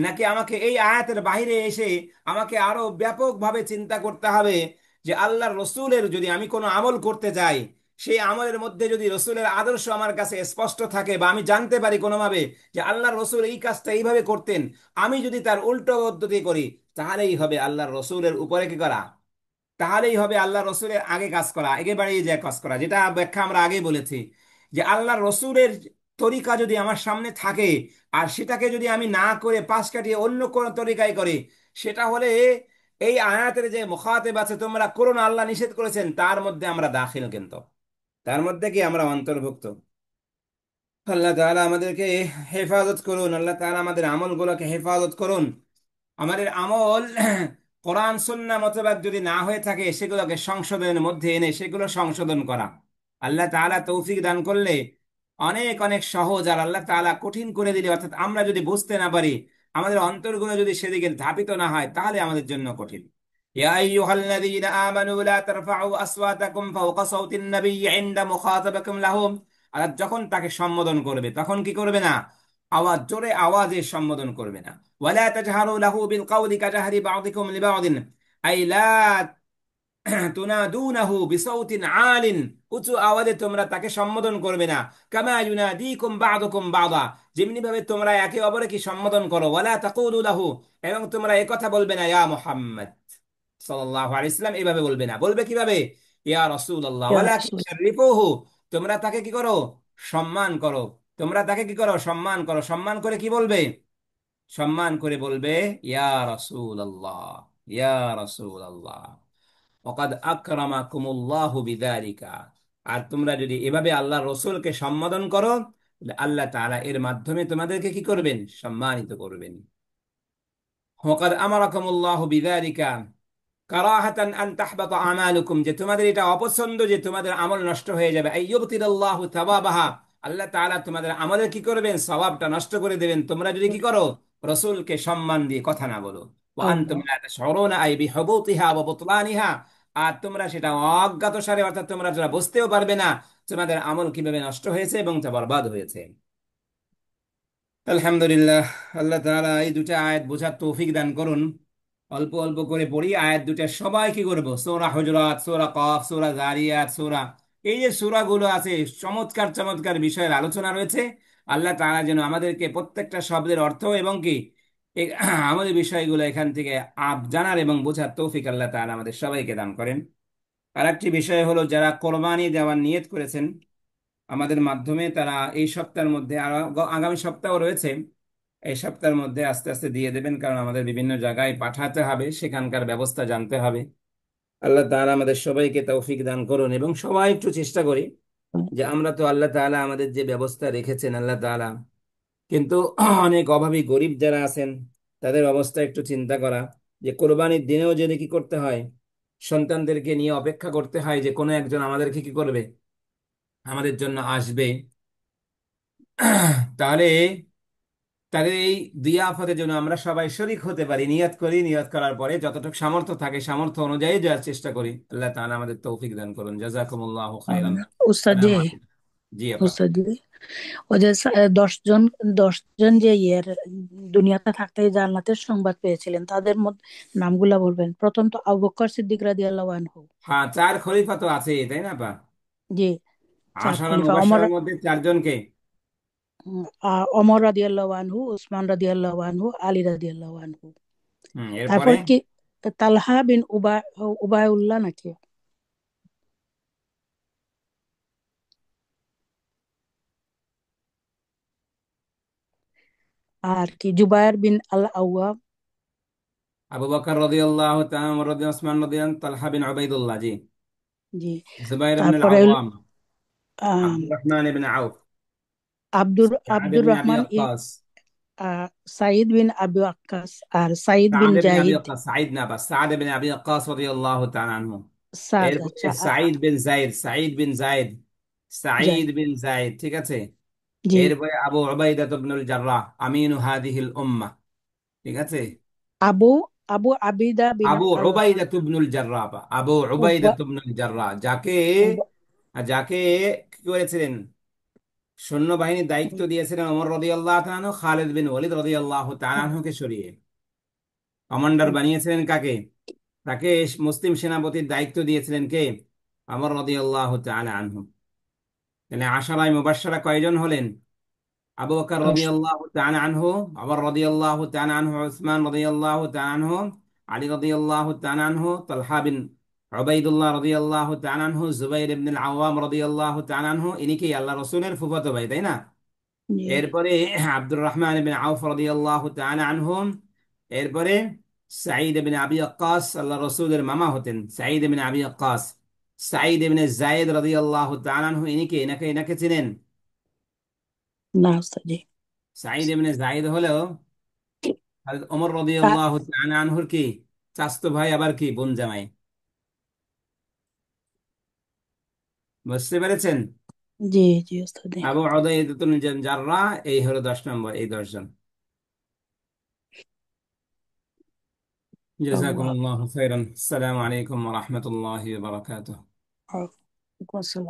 নাকি আমাকে এই আয়াতের বাইরে এসে আমাকে আরো ব্যাপকভাবে চিন্তা করতে হবে যে আল্লাহর রসুলের যদি আমি কোনো আমল করতে যাই, সেই আমলের মধ্যে যদি রসুলের আদর্শ আমার কাছে স্পষ্ট থাকে, বা আমি জানতে পারি কোনোভাবে যে আল্লাহর রসুল এই কাজটা এইভাবে করতেন, আমি যদি তার উল্টো পদ্ধতি করি, তাহলেই হবে আল্লাহর রসুলের উপরে কি করা, তাহলেই হবে আল্লাহ রসুলের আগে কাজ করা, আগে বাড়িয়ে যায় কাজ করা, যেটা ব্যাখ্যা আমরা আগে বলেছি যে আল্লাহ রসুলের তরিকা যদি আমার সামনে থাকে আর সেটাকে যদি আমি না করে পাশ কাটিয়ে অন্য কোন তরিকায় করি, সেটা হলে এই আয়াতের যে মুখাতেব আছে তোমরা করো না আল্লাহ নিষেধ করেছেন, তার মধ্যে আমরা দাখিল, কিন্তু তার মধ্যে কি আমরা অন্তর্ভুক্ত। আল্লাহ তাআলা আমাদেরকে হেফাজত করুন, আল্লাহ তাআলা আমাদের আমলগুলোকে হেফাজত করুন। আমাদের আমল কোরআন সুন্নাহ মোতাবেক যদি না হয়ে থাকে, সেগুলোকে সংশোধনের মধ্যে এনে সেগুলো সংশোধন করা। আল্লাহ তাআলা তৌফিক দান করলে অনেক অনেক সহজ, আর আল্লাহ তাআলা কঠিন করে দিলে, অর্থাৎ আমরা যদি বুঝতে না পারি, আমাদের অন্তরগুলো যদি সেদিকে ধাবিত না হয়, তাহলে আমাদের জন্য কঠিন। ইয়া আইয়ুহাল্লাযীনা আমানু লা তারফাউ আসওয়াতাকুম ফাওকা সাওতিন নাবিয়্যি ইনদা মুখাতাবাকুম লাহুম। আর যখন তাকে সম্বোধন করবে তখন কি করবে না, জোরে আওয়াজে সম্বোধন করবে না। ওয়ালা তাজহারু লাহু বিল কাওলি কাজাহরি বা'দিকুম লিবা'দিন, আই লা তুনাদুনাহু বিসাউতিন আলিন, উঁচু আওয়াজে তোমরা তাকে সম্বোধন করবে না। কামা ইউনাদিকুম বা'দুকুম বা'দা, যেমনি ভাবে তোমরা একে অপরকে সম্বোধন করো। ওয়ালা তাকুলু লাহু, এবং তোমরা একথা বলবে না ইয়া মুহাম্মদ সাল্লাল্লাহু আলাইহি সাল্লাম, এইভাবে বলবে না। বলবে কিভাবে? ইয়া রাসূলুল্লাহ। ইয়া ওয়ালাকিন রাসূল। শাররিফুহু, তোমরা তাকে কি করো, সম্মান করো। তোমরা তাকে কি করো, সম্মান করো। সম্মান করে কি বলবে? সম্মান করে বলবে ইয়া রাসূলুল্লাহ, ইয়া রাসূলুল্লাহ, ওয়াকাদ আকরামাকুমুল্লাহু বিযালিকা। আর তোমরা যদি এভাবে আল্লাহ রসুলকে সম্বোধন করো, তাহলে আল্লাহ তাআলা এর মাধ্যমে তোমাদেরকে কি করবেন, সম্মানিত করবেন। ওয়াকাদ আমারাকুমুল্লাহু বিযালিকা কারাহাতান আন তাহবাতা আমালুকুম, যে তোমাদের এটা অপছন্দ যে তোমাদের আমল নষ্ট হয়ে যাবে। আইয়ুবতিলাল্লাহু সাওয়াবাহা, আল্লাহ তাআলা তোমাদের আমলের কি করবেন, সওয়াবটা নষ্ট করে দেবেন, তোমরা যদি কি করো, রসূলকে সম্মান দিয়ে কথা না বলো। ওয়া আনতুম আল্লাহ। লা তাশউরুনা আই বিহুবুতিহা ওয়া বুতলানিহা, আর তোমরা সেটা অজ্ঞাতসারে, অর্থাৎ তোমরা যেটা বুঝতেও পারবে না তোমাদের আমল কিভাবে নষ্ট হয়েছে এবং তা বরবাদ হয়েছে। আলহামদুলিল্লাহ। আল্লাহ তাআলা এই দুটা আয়াত বোঝার তৌফিক দান করুন। অল্প অল্প করে পড়ি আয়াত দুটা, সবাই কি করবো, সূরা হুজুরাত, সূরা কফ, সূরা যারিয়াত, এই যে সূরাগুলো আছে, চমৎকার চমৎকার বিষয়ের আলোচনা রয়েছে। আল্লাহ তাআলা যেন আমাদেরকে প্রত্যেকটা শব্দের অর্থ এবং কি এই আমাদের বিষয়গুলো এখান থেকে জানার এবং বোঝার তৌফিক আল্লাহ তাআলা আমাদের সবাইকে দান করেন। আর একটি বিষয় হলো, যারা কোরবানি দেওয়ার নিয়ত করেছেন আমাদের মাধ্যমে, তারা এই সপ্তাহের মধ্যে আর আগামী সপ্তাহ রয়েছে, এই সপ্তাহের মধ্যে আস্তে আস্তে দিয়ে দেবেন, কারণ আমাদের বিভিন্ন জায়গায় পাঠাতে হবে, সেখানকার ব্যবস্থা জানতে হবে। আল্লাহ তাআলা আমাদের সবাইকে তৌফিক দান করুন এবং সবাই একটু চেষ্টা করি যে আমরা তো আল্লাহ তাআলা আমাদের যে ব্যবস্থা রেখেছেন আল্লাহ তাআলা, কিন্তু অনেক অভাবী গরিব যারা আছেন তাদের অবস্থা একটু চিন্তা করা, যে কোরবানির দিনেও যদি কি করতে হয়, সন্তানদেরকে নিয়ে অপেক্ষা করতে হয় যে কোনো একজন আমাদেরকে কি করবে, আমাদের জন্য আসবে। তাহলে তাদের এই দিয়াফতের জন্য আমরা সবাই শরিক হতে পারি, নিয়ত করি, নিয়ত করার পরে যতটুকু সামর্থ্য থাকে সামর্থ্য অনুযায়ী দেওয়ার চেষ্টা করি। আল্লাহ তাআলা আমাদের তৌফিক দান করুন। জাযাকুমুল্লাহু খাইরান। উস্তাদ জি, আসসালামু আলাইকুম। জি আপা। উস্তাদ জি, ওই যে 10 জন, 10 জন যে দুনিয়াতে থাকতে জান্নাতের সংবাদ পেয়েছিলেন, তাদের মধ্যে নামগুলা বলবেন। প্রথম তো আবু বকর সিদ্দিক রাদিয়াল্লাহু আনহু। হ্যাঁ, চার খলিফা তো আছে, তাই না আপা? জি, চার আশারা খলিফা। মুবাশশারার মধ্যে চারজনকে। ওমর রাদিয়াল্লাহু আনহু, উসমান রাদিয়াল্লাহু আনহু, আলী রাদিয়াল্লাহু আনহু। এরপরে তারপর কি তালহা বিন উবায়উল্লাহ নাকি, আর কি জুবায়ের বিন আল আওয়াম। আবু বকর রাদিয়াল্লাহু তাআলা, ওমর রাদিয়াল্লাহু, ওসমান রাদিয়াল্লাহু, তালহা বিন উবাইদুল্লাহ, জি। জি, জুবাইর ইবনে আল তারপরে আওয়াম, আম, আব্দুর রহমান ইবনে আউফ, আব্দুর সাদ আব্দুর ইবনে আবি রহমান ওয়াক্কাস, সাইদ বিন আবু আক্কাস, আর সাইদ বিন সাদ ইবনে আবি জাহিদ। ওয়াক্কাস, সাঈদ না বাস, সাদ ইবনে আবি ওয়াক্কাস রাদিয়াল্লাহু তাআলা আনহু। সাদ, এরপরে আচ্ছা। সাঈদ বিন যায়েদ, জাহিদ, সাঈদ বিন যায়েদ, ঠিক আছে। জি। এরপরে আবু উবাইদা ইবনুল জাররাহ, আমিনু হাদিহিল উম্মাহ, ঠিক আছে। আবু আবু আবিদা বিন আবু আল উবাইদা ইবনুল জাররাহ, আবু উবাইদা উবা, ইবনুল জাররাহ, যাকে উবা, যাকে কি করেছিলেন, সৈন্যবাহিনীর দায়িত্ব দিয়েছিলেন ওমর রাদিয়াল্লাহু তাআলা আনহু, খালিদ বিন ওয়ালিদ রাদিয়াল্লাহু তাআলা আনহুকে সরিয়ে কমান্ডার বানিয়েছিলেন কাকে, তাকে মুসলিম সেনাপতির দায়িত্ব দিয়েছিলেন কে, ওমর রাদিয়াল্লাহু তাআলা আনহু। তাহলে আশারায়ে মুবাশশারা কয়জন হলেন? আবু বকর 10। রাদিয়াল্লাহু তাআলা আনহু, ওমর রাদিয়াল্লাহু তাআলা আনহু, উসমান রাদিয়াল্লাহু তাআলা আনহু, আলী রাদিয়াল্লাহু তাআলা আনহু, তালহা বিন উবাইদুল্লাহ রাদিয়াল্লাহু তাআলা আনহু, জুবাইর ইবনে আল আওয়াম রাদিয়াল্লাহু তাআলা আনহু। ইনি কি আল্লাহ রাসূলের ফুফাতো ভাই, তাই না? জি, এরপরে আব্দুর রহমান ইবনে আউফ রাদিয়াল্লাহু তাআলা আনহুম। এরপরে সাঈদ ইবনে আবি ওয়াক্কাস, আল্লাহ রাসূলের মামা হতেন সাঈদ ইবনে আবি ওয়াক্কাস। সাঈদ ইবনে যায়েদ রাদিয়াল্লাহু তাআলা আনহু, ইনি কে, এনাকে এনাকে চিনেন? না উস্তাদ জি। সাঈদ ইবনে যায়েদ হলো হযরত ওমর তা- রাদিয়াল্লাহু তাআলা আনহুর কি চাচাতো ভাই, আবার কি বোন জামাই। বুঝতে পেরেছেন? জি, জি উস্তাদ জি। আবু উবাইদা ইবনে জাররাহ, এই হলো 10 নম্বর, এই 10 জন। আল্লাহ, জাযাকুমুল্লাহু খাইরান। আসসালামু আলাইকুম ওয়া রাহমাতুল্লাহি ওয়া বারাকাতুহু। ওয়ালাইকুম আসসালাম।